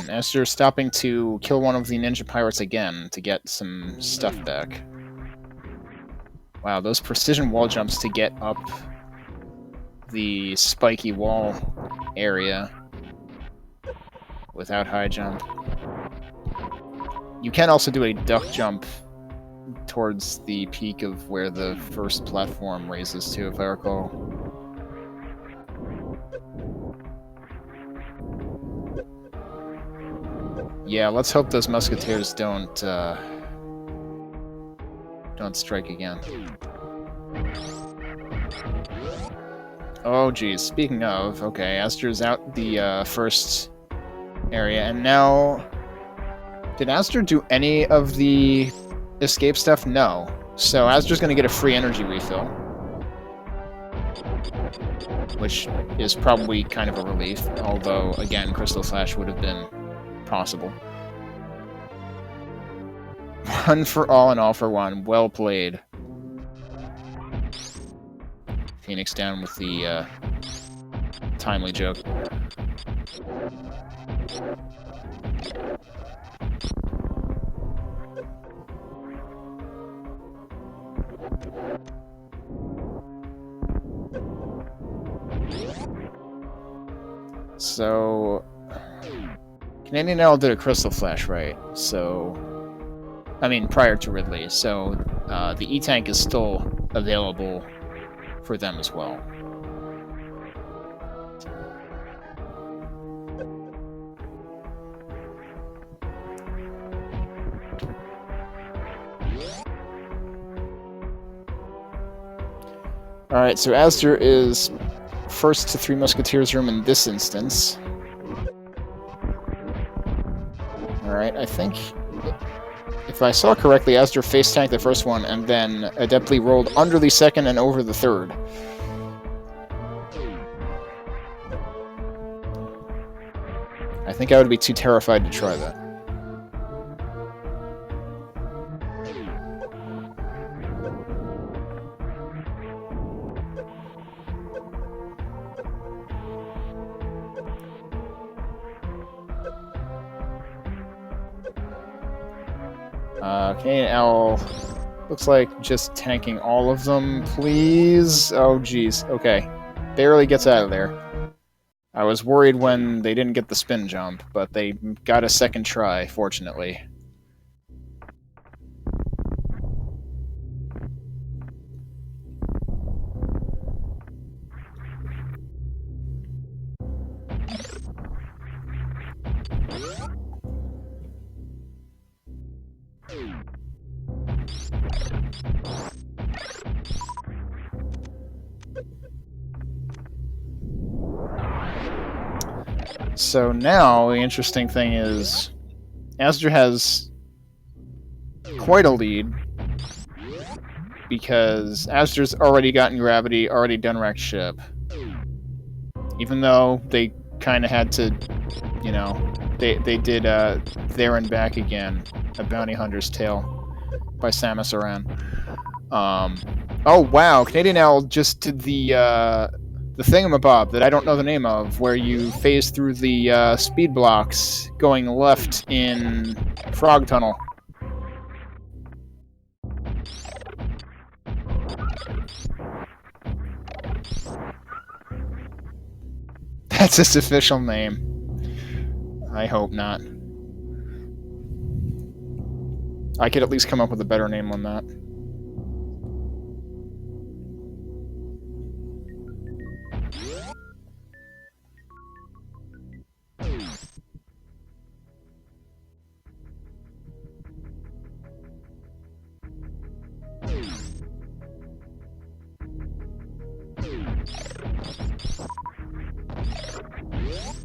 azder stopping to kill one of the ninja pirates again to get some stuff back. Wow, those precision wall jumps to get up the spiky wall area without high jump. You can also do a duck jump towards the peak of where the first platform raises to, if I recall. Yeah, let's hope those musketeers don't strike again. Oh geez, speaking of, okay, azder's out the first area, and now... Did azder do any of the escape stuff? No. So azder's gonna get a free energy refill. Which is probably kind of a relief, although, again, Crystal Flash would have been possible. One for all and all for one. Well played. Phoenix down with the timely joke. So CanadianOwl did a Crystal Flash, right? So, I mean, prior to Ridley. So the E-Tank is still available for them as well. Alright, so Azder is first to Three Musketeers room in this instance. Alright, I think, if I saw correctly, Azder face tanked the first one and then adeptly rolled under the second and over the third. I think I would be too terrified to try that. CanadianOwl looks like just tanking all of them, please. Oh, jeez. Okay. Barely gets out of there. I was worried when they didn't get the spin jump, but they got a second try, fortunately. So now, the interesting thing is, Azder has quite a lead, because Azder's already gotten gravity, already done wrecked ship. Even though they kind of had to, you know, they did There and Back Again, A Bounty Hunter's Tale by Samus Aran. Oh wow, CanadianOwl just did the thingamabob that I don't know the name of, where you phase through the speed blocks going left in Frog Tunnel. That's its official name. I hope not. I could at least come up with a better name on that.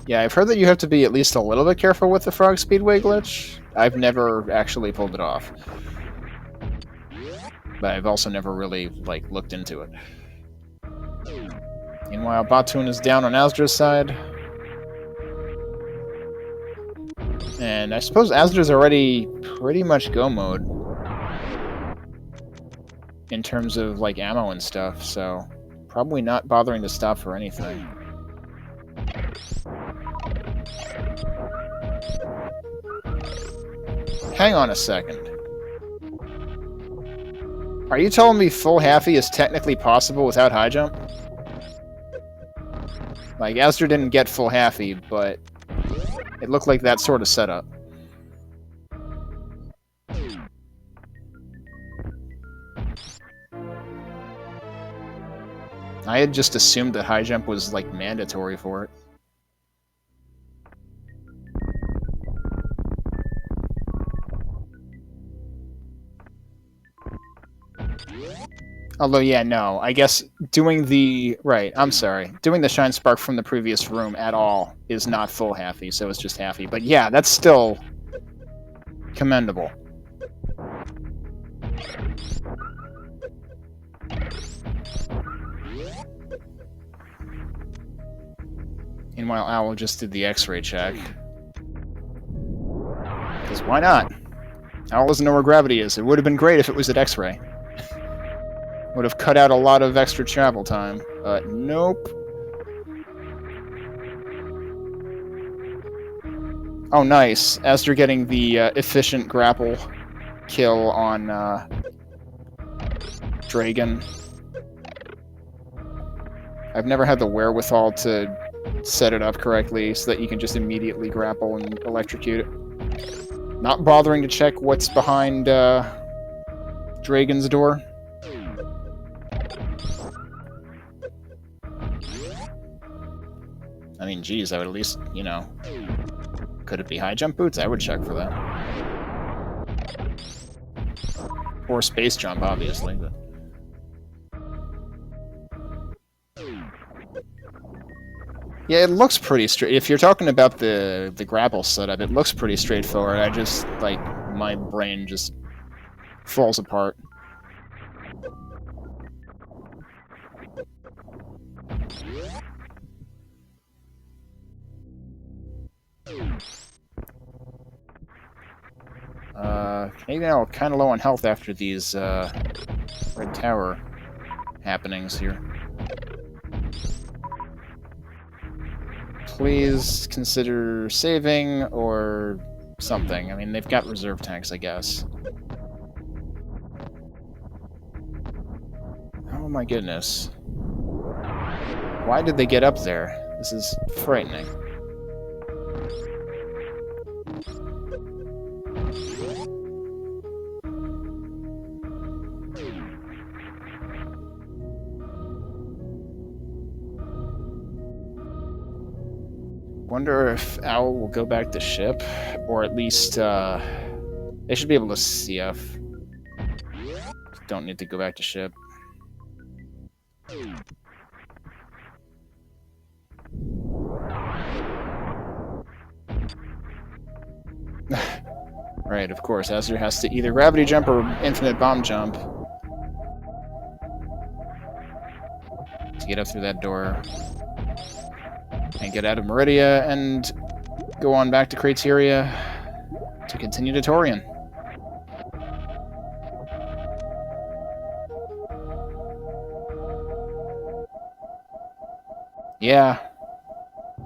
Yeah, I've heard that you have to be at least a little bit careful with the Frog Speedway glitch. I've never actually pulled it off. But I've also never really, like, looked into it. Meanwhile, Batoon is down on Azder's side. And I suppose Azder's already pretty much go mode. In terms of, like, ammo and stuff, so probably not bothering to stop for anything. Hang on a second. Are you telling me full halfie is technically possible without high jump? Like, Azder didn't get full halfie, but it looked like that sort of setup. I had just assumed that high jump was, like, mandatory for it. Although, yeah, no, I guess doing the... Right, I'm sorry. Doing the Shine Spark from the previous room at all is not full halfie, so it's just halfie. But yeah, that's still commendable. Meanwhile, Owl just did the X-ray check. Because why not? Owl doesn't know where gravity is. It would have been great if it was at X-ray. Would have cut out a lot of extra travel time, but nope. Oh, nice. Azder getting the efficient grapple kill on Dragon. I've never had the wherewithal to set it up correctly so that you can just immediately grapple and electrocute it. Not bothering to check what's behind Dragon's door. I mean, geez, I would at least, you know... Could it be high jump boots? I would check for that. Or space jump, obviously, but... Yeah, it looks pretty straight. If you're talking about the grapple setup, it looks pretty straightforward. I just, like, my brain just falls apart. CanadianOwl kind of low on health after these Red Tower happenings here. Please consider saving or something. I mean, they've got reserve tanks, I guess. Oh my goodness. Why did they get up there? This is frightening. Wonder if Owl will go back to ship, or at least they should be able to CF. Don't need to go back to ship. Right, of course. Azder has to either gravity jump or infinite bomb jump to get up through that door and get out of Meridia and go on back to Crateria to continue to Torian. Yeah.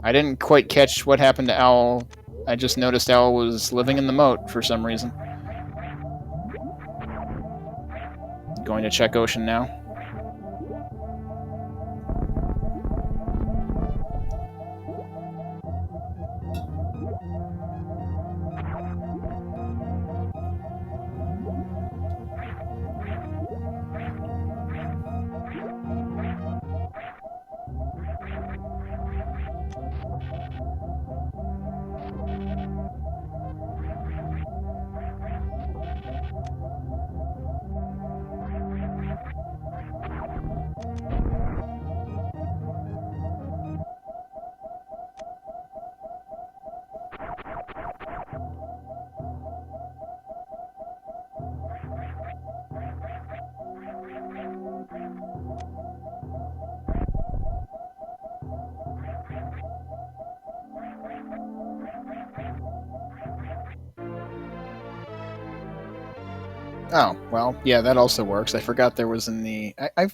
I didn't quite catch what happened to Owl. I just noticed Owl was living in the moat for some reason. Going to check Ocean now. Oh, well, yeah, that also works. I forgot there was in the... I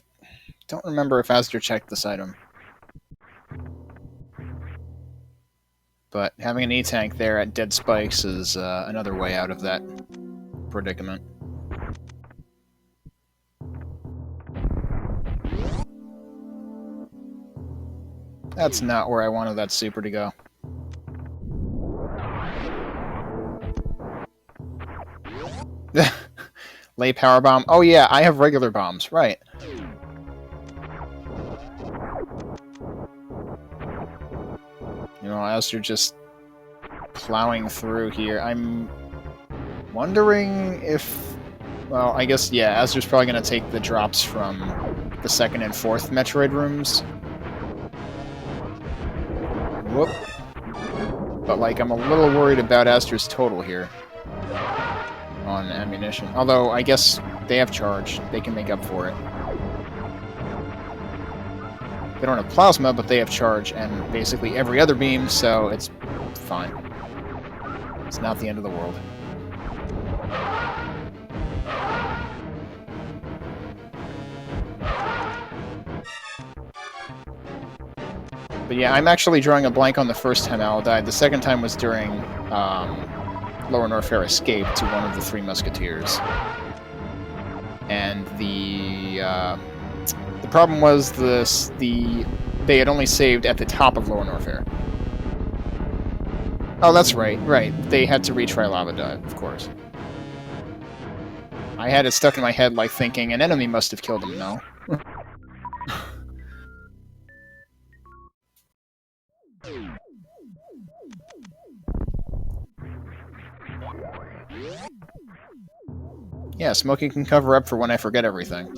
don't remember if Azder checked this item. But having an E-tank there at dead spikes is another way out of that predicament. That's not where I wanted that super to go. Lay power bomb. Oh yeah, I have regular bombs, right. You know, as you're just plowing through here, I'm wondering if... Well, I guess, yeah, Azder's probably going to take the drops from the 2nd and 4th Metroid rooms. Whoop. But, like, I'm a little worried about Azder's total here on ammunition. Although, I guess they have charge. They can make up for it. They don't have plasma, but they have charge and basically every other beam, so it's fine. It's not the end of the world. But yeah, I'm actually drawing a blank on the first time Owl died. The second time was during Lower Norfair escape to one of the Three Musketeers. And the problem was they had only saved at the top of Lower Norfair. Oh, that's right. They had to retry Lava Dive, of course. I had it stuck in my head, like, thinking an enemy must have killed him. No. Yeah, Smokey can cover up for when I forget everything.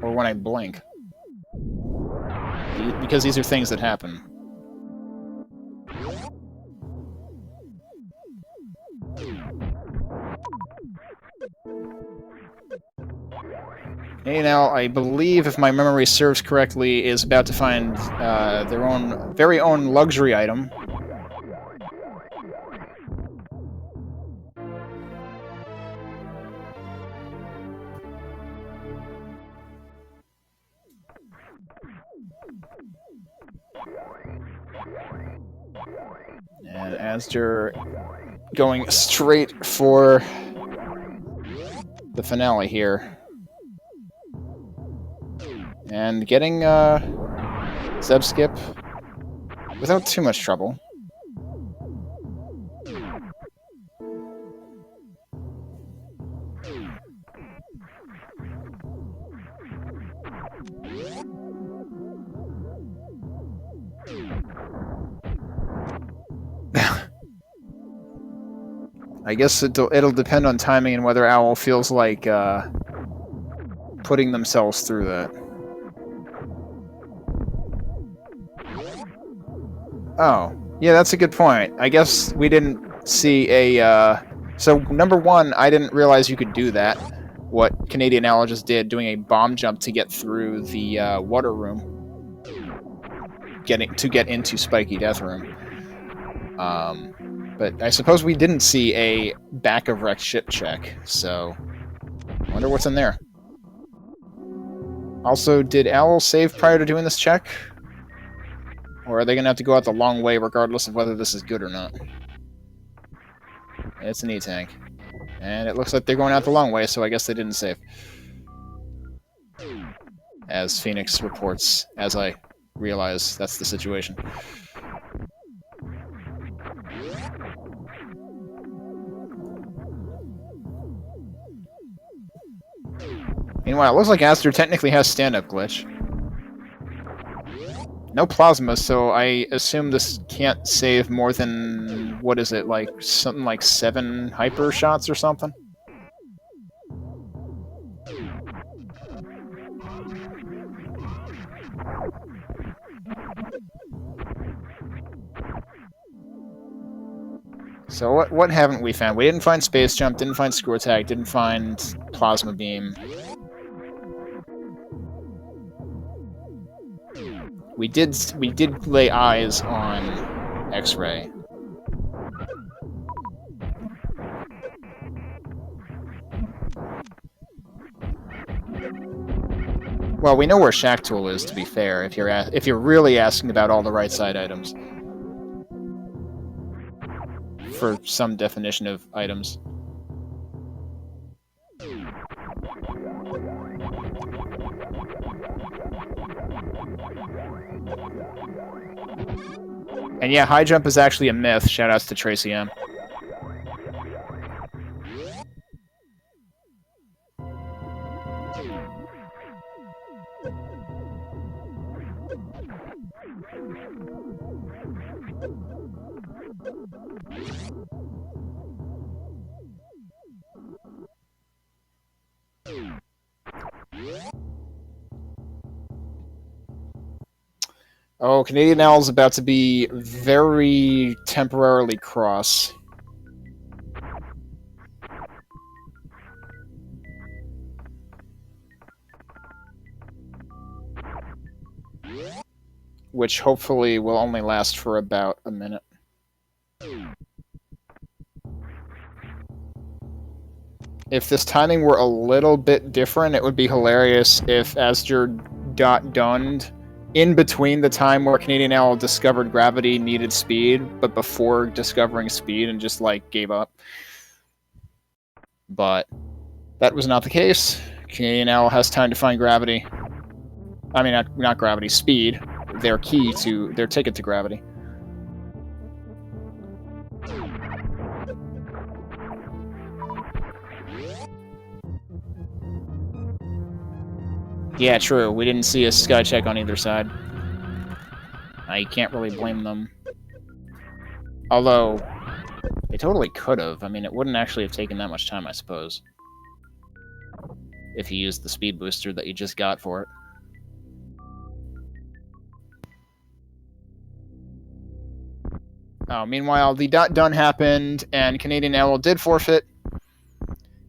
Or when I blink. because these are things that happen. CanadianOwl, I believe, if my memory serves correctly, is about to find their very own luxury item. And azder going straight for the finale here. And getting Zeb Skip without too much trouble. I guess it'll depend on timing and whether Owl feels like putting themselves through that. Oh, yeah, that's a good point. I guess we didn't see a... So, number one, I didn't realize you could do that. What CanadianOwl just did, doing a bomb jump to get through the water room. To get into Spiky Death Room. But I suppose we didn't see a back of wrecked ship check, so... I wonder what's in there. Also, did Owl save prior to doing this check? Or are they going to have to go out the long way regardless of whether this is good or not? It's an E-tank. And it looks like they're going out the long way, so I guess they didn't save. As Phoenix reports, as I realize that's the situation. Meanwhile, it looks like azder technically has stand-up glitch. No plasma, so I assume this can't save more than, what is it, like, something like 7 hyper shots or something? So what haven't we found? We didn't find Space Jump, didn't find Screw Attack, didn't find Plasma Beam. We did lay eyes on X-Ray. Well, we know where Shack Tool is, to be fair, if you're really asking about all the right side items. For some definition of items. And yeah, high jump is actually a myth. Shoutouts to Tracy M. Oh, CanadianOwl is about to be very temporarily cross. Which hopefully will only last for about a minute. If this timing were a little bit different, it would be hilarious if azder got dunned in between the time where CanadianOwl discovered gravity needed speed, but before discovering speed and just, like, gave up. But that was not the case. CanadianOwl has time to find gravity. I mean, not gravity, speed. Their key to... their ticket to gravity. Yeah, true. We didn't see a sky check on either side. I can't really blame them. Although, they totally could have. I mean, it wouldn't actually have taken that much time, I suppose. If you used the speed booster that you just got for it. Meanwhile, the done happened, and CanadianOwl did forfeit.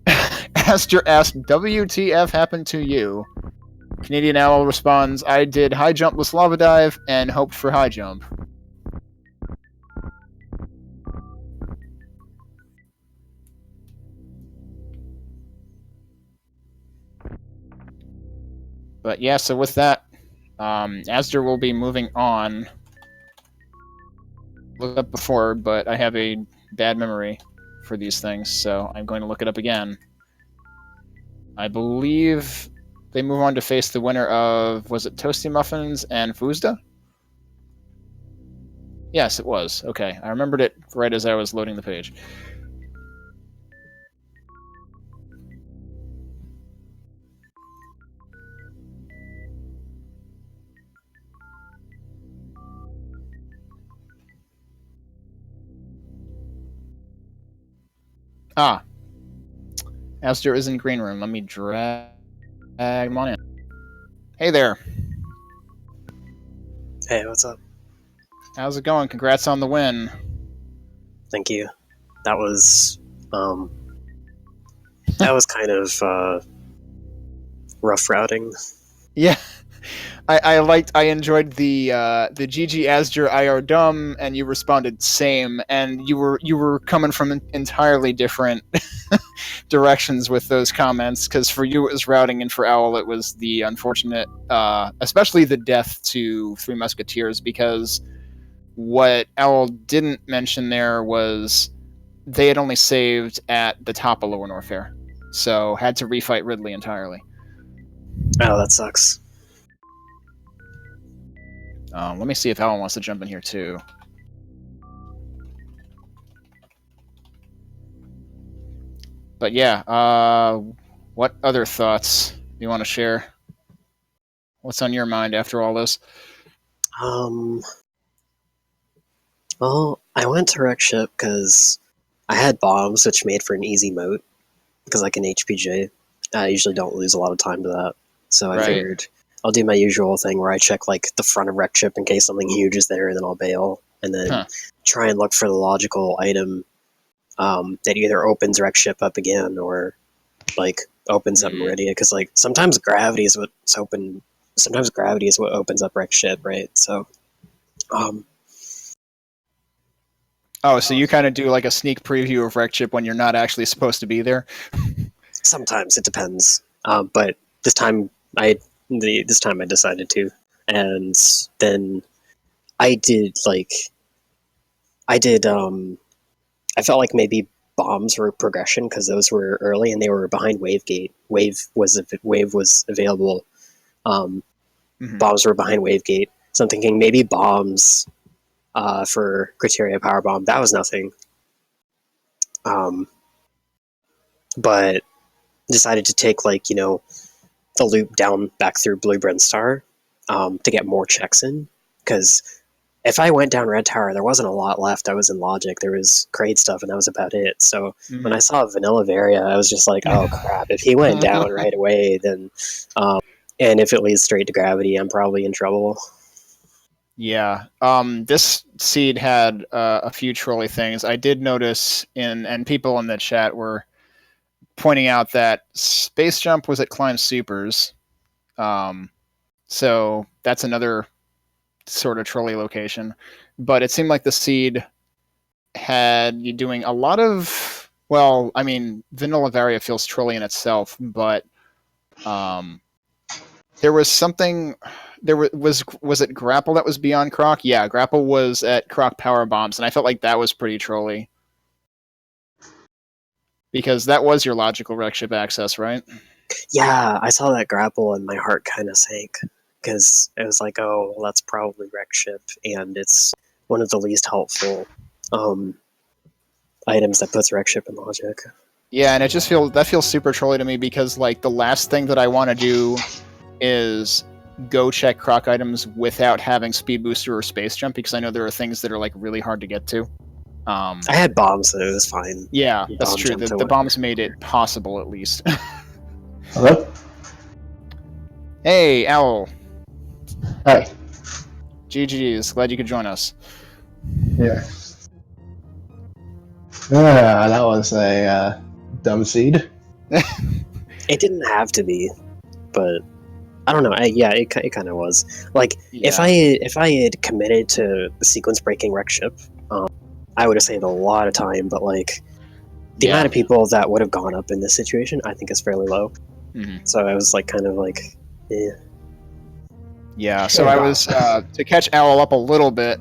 Azder asked, WTF happened to you? CanadianOwl responds, I did high jumpless lava dive and hoped for high jump. But yeah, so with that, Azder will be moving on. Looked up before, but I have a bad memory for these things, so I'm going to look it up again. I believe they move on to face the winner of, was it Toasty Muffins and Fuzda? Yes, it was. Okay, I remembered it right as I was loading the page. Ah. Azder is in green room. Let me drag him on in. Hey there. Hey, what's up? How's it going? Congrats on the win. Thank you. That was kind of rough routing. Yeah. I enjoyed the GG Azder IR dumb, and you responded same, and you were coming from entirely different directions with those comments, because for you it was routing, and for Owl it was the unfortunate, especially the death to Three Musketeers, because what Owl didn't mention there was they had only saved at the top of Lower Norfair, so had to refight Ridley entirely. Oh, that sucks. Let me see if Alan wants to jump in here too. But yeah, what other thoughts do you want to share? What's on your mind after all this? Well, I went to wreck ship because I had bombs, which made for an easy moat. Because like an HPJ, I usually don't lose a lot of time to that. So I figured I'll do my usual thing where I check like the front of wreck ship in case something huge is there, and then I'll bail, and then try and look for the logical item that either opens wreck ship up again or like opens up Meridia. Because like sometimes gravity is what's open. Sometimes gravity is what opens up wreck ship, right? So, so you kind of do like a sneak preview of wreck ship when you're not actually supposed to be there. Sometimes it depends, but this time I decided to, and then I felt like maybe bombs were progression because those were early and they were behind wave gate. Wave was available. Bombs were behind wave gate, so I'm thinking maybe bombs for criteria power bomb. That was nothing. But decided to take the loop down back through Blue Brent Star to get more checks in, because if I went down Red Tower, there wasn't a lot left. I was in Logic. There was Kraid stuff, and that was about it. So when I saw Vanilla Varia, I was just like, oh crap, if he went down right away, then and if it leads straight to gravity, I'm probably in trouble. Yeah. This seed had a few trolley things. I did notice and people in the chat were pointing out that Space Jump was at Climb Supers. So that's another sort of trolley location. But it seemed like the seed had you doing a lot of, well, I mean, Vanilla Varia feels trolley in itself, but there was something. Was it Grapple that was beyond Croc? Yeah, Grapple was at Croc Power Bombs, and I felt like that was pretty trolley. Because that was your logical wreck ship access, right? Yeah, I saw that Grapple and my heart kind of sank. Because it was like, oh, well, that's probably wreck ship, and it's one of the least helpful items that puts wreck ship in Logic. Yeah, and it just feels super trolley to me, because like the last thing that I want to do is go check Croc items without having Speed Booster or Space Jump, because I know there are things that are like really hard to get to. I had bombs, so it was fine. Yeah, that's true. The bombs made it possible, at least. Hello? Hey, Owl. Hi. GG's. Glad you could join us. Yeah. That was a dumb seed. It didn't have to be, but I don't know. It kind of was. Like, Yeah. if I had committed to the sequence breaking wreck ship, I would have saved a lot of time. But like, the amount of people that would have gone up in this situation, I think, is fairly low. Mm-hmm. So I was like, kind of like, eh. Yeah. So I was to catch Owl up a little bit.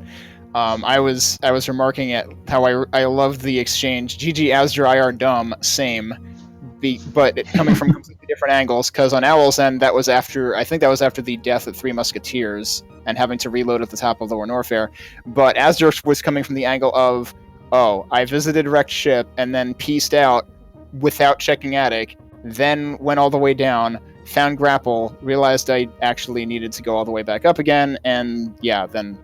I was remarking at how I loved the exchange. GG azder IR dumb same, but coming from completely different angles. Because on Owl's end, I think that was after the death of Three Musketeers and having to reload at the top of Lower Norfair. But Azder was coming from the angle of, oh, I visited wrecked ship and then pieced out without checking attic, then went all the way down, found grapple, realized I actually needed to go all the way back up again, and then.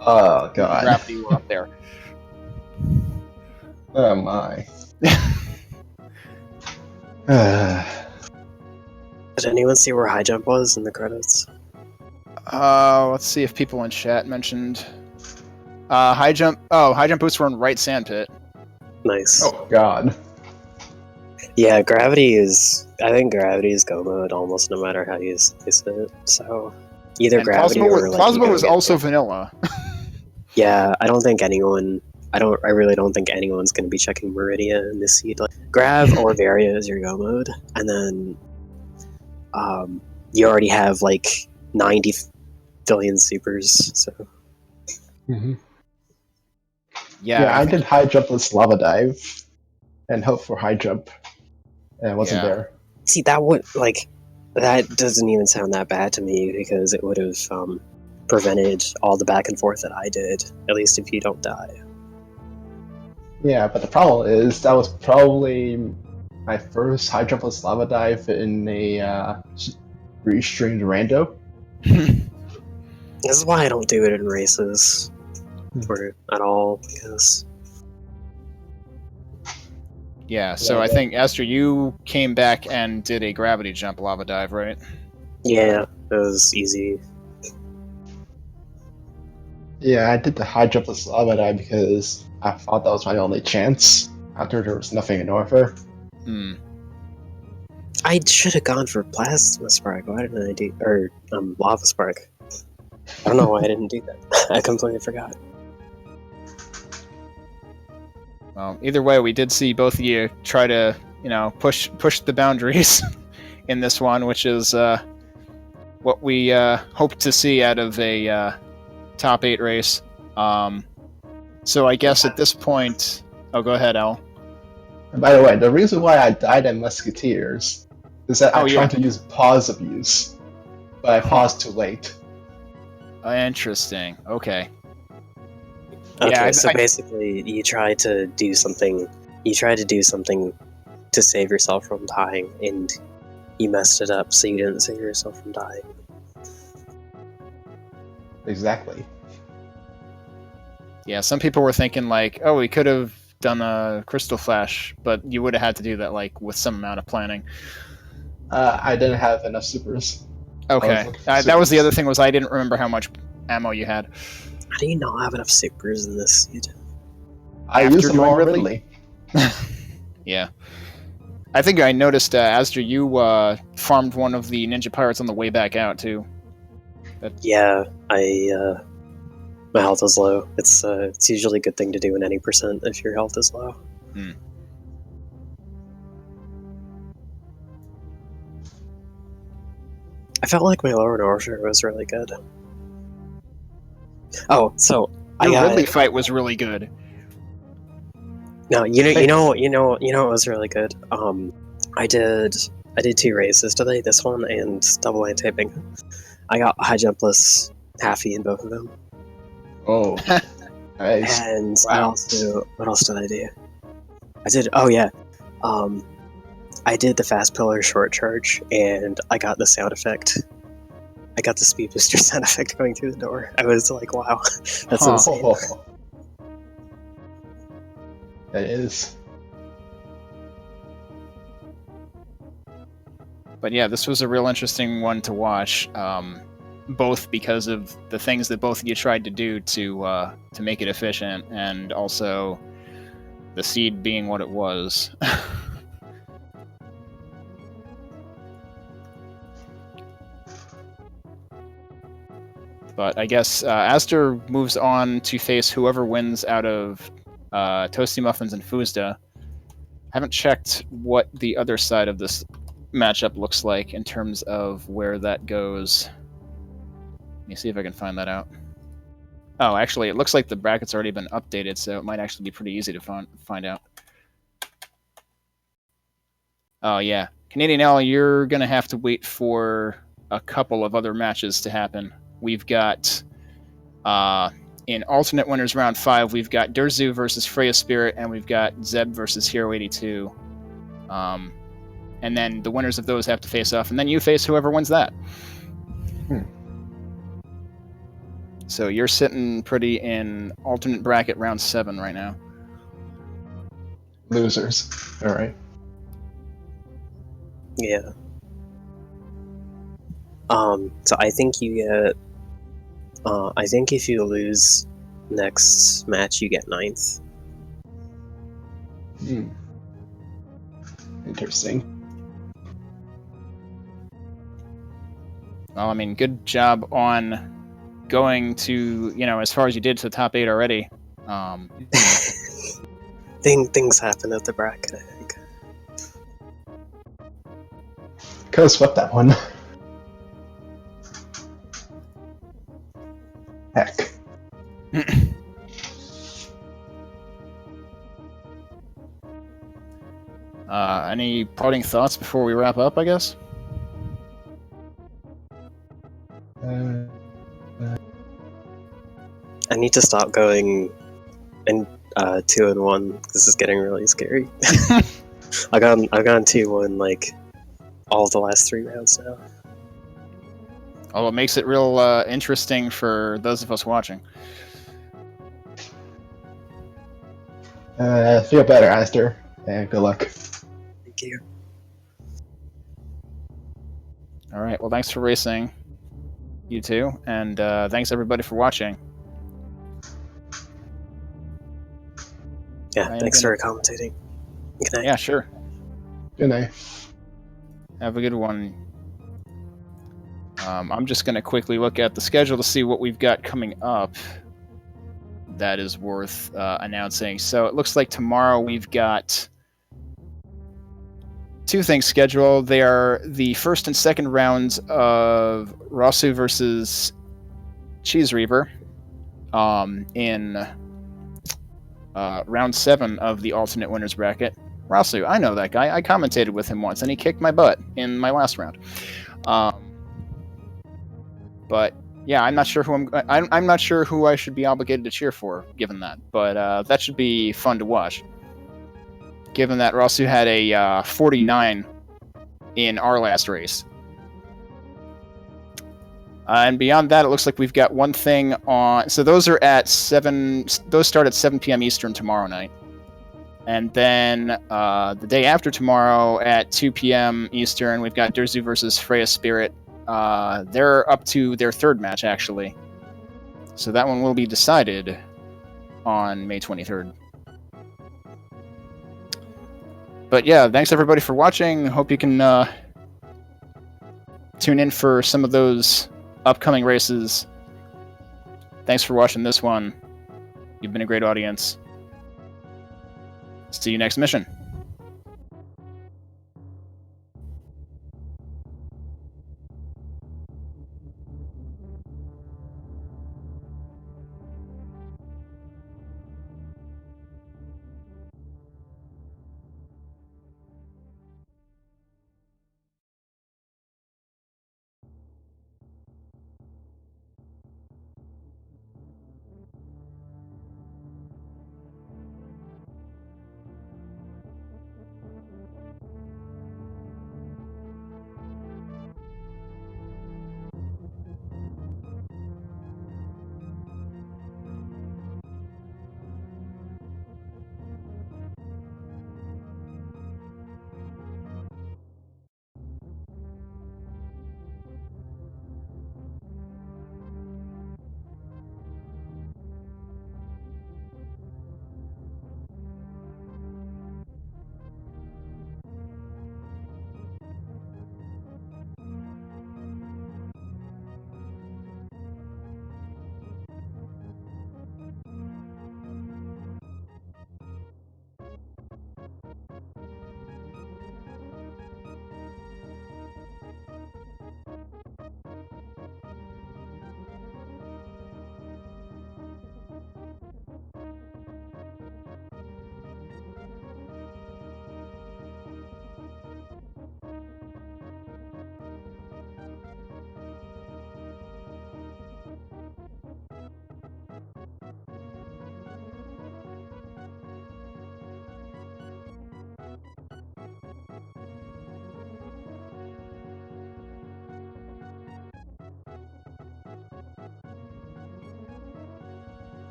Oh god. Gravity were up there. Oh my. Did anyone see where high jump was in the credits? Let's see if people in chat mentioned high jump. Oh, high jump boots were in right sandpit. Nice. Oh god. Yeah, gravity is. I think gravity is go mode almost no matter how you slice it. So either And gravity Plazma or like Plazma was also vanilla. Yeah, I don't think anyone. I really don't think anyone's going to be checking Meridia in this seed. Like, Grav or Varia is your go mode, and then you already have like 90 billion supers. So Mm-hmm. Yeah, I did high jump with lava dive, and hope for high jump, and it wasn't Yeah. there. see that doesn't even sound that bad to me because it would have prevented all the back and forth that I did. At least if you don't die. Yeah, but the problem is that was probably my first high jump with lava dive in a restreamed rando. This is why I don't do it in races or at all. Because Yeah, so I think Esther, you came back and did a gravity jump lava dive, right? yeah, it was easy. Yeah, I did the high jump with lava dive because I thought that was my only chance after there was nothing in Norfair. Hmm. I should have gone for plasma spark. Why didn't I do lava spark? I don't know why I didn't do that. I completely forgot. Well, either way, we did see both of you try to, push the boundaries in this one, which is what we hope to see out of a top 8 race. So I guess at this point, go ahead, Al. And by the way, the reason why I died in Musketeers is that I tried to use pause abuse, but I paused too late. Interesting. Okay. Okay, Yeah, so basically, you try to do something. You try to do something to save yourself from dying, and you messed it up, so you didn't save yourself from dying. Exactly. Yeah, some people were thinking like, oh, we could have done a crystal flash, but you would have had to do that like with some amount of planning. I didn't have enough supers. Okay, that was the other thing, was I didn't remember how much ammo you had. How do you not have enough supers in this seed? I used them all Ridley. Yeah. I think I noticed, Azder, you farmed one of the ninja pirates on the way back out, too. Yeah, my health is low. It's usually a good thing to do in any percent if your health is low. Hmm. I felt like my lower Norfair was really good. Oh, so the Ridley fight was really good. No, you know it was really good. I did 2 races today, this one and double anti-taping. I got high jumpless halfie in both of them. Oh, nice. And Wow. what else did I do? I did the fast pillar short charge, and I got the sound effect. I got the speed booster sound effect going through the door. I was like, wow, that's insane. That is. But yeah, this was a real interesting one to watch, both because of the things that both of you tried to do to make it efficient, and also The seed being what it was. But I guess azder moves on to face whoever wins out of Toasty Muffins and Fuzda. Haven't checked what the other side of this matchup looks like in terms of where that goes. Let me see if I can find that out. Oh, actually, it looks like the bracket's already been updated, so it might actually be pretty easy to find out. Oh, yeah. CanadianOwl, you're going to have to wait for a couple of other matches to happen. We've got, in alternate winners round 5, we've got Durzu versus Freya Spirit, and we've got Zeb versus Hero 82. And then the winners of those have to face off, and then you face whoever wins that. So you're sitting pretty in alternate bracket round 7 right now. Losers. All right. Yeah. So I think you get. I think if you lose next match, you get 9th. Interesting. Well, I mean, good job on going to, as far as you did to the top 8 already. Things happen at the bracket, I think. Could have swept that one. Heck. Any parting thoughts before we wrap up, I guess? I need to stop going in 2-1. This is getting really scary. I've gone 2-1 like all the last 3 rounds now. Oh, it makes it real interesting for those of us watching. Feel better, azder, and good luck. Thank you. All right, well, thanks for racing, you two, and thanks everybody for watching. Yeah, thanks for commentating. Good night. Yeah, sure. Good night. Have a good one. I'm just going to quickly look at the schedule to see what we've got coming up that is worth announcing. So it looks like tomorrow we've got 2 things scheduled. They are the first and second rounds of Rasu versus Cheese Reaver in round 7 of the alternate winners bracket. Rasu, I know that guy. I commentated with him once, and he kicked my butt in my last round. But yeah, I'm not sure who I'm not sure who I should be obligated to cheer for, given that. But that should be fun to watch. Given that Rasu had a 49 in our last race. And beyond that, it looks like we've got one thing on. So those are at 7. Those start at 7 p.m. Eastern tomorrow night. And then the day after tomorrow at 2 p.m. Eastern, we've got Durzu versus Freya Spirit. They're up to their 3rd match, actually. So that one will be decided on May 23rd. But yeah, thanks everybody for watching. Hope you can tune in for some of those upcoming races. Thanks for watching this one. You've been a great audience. See you next mission.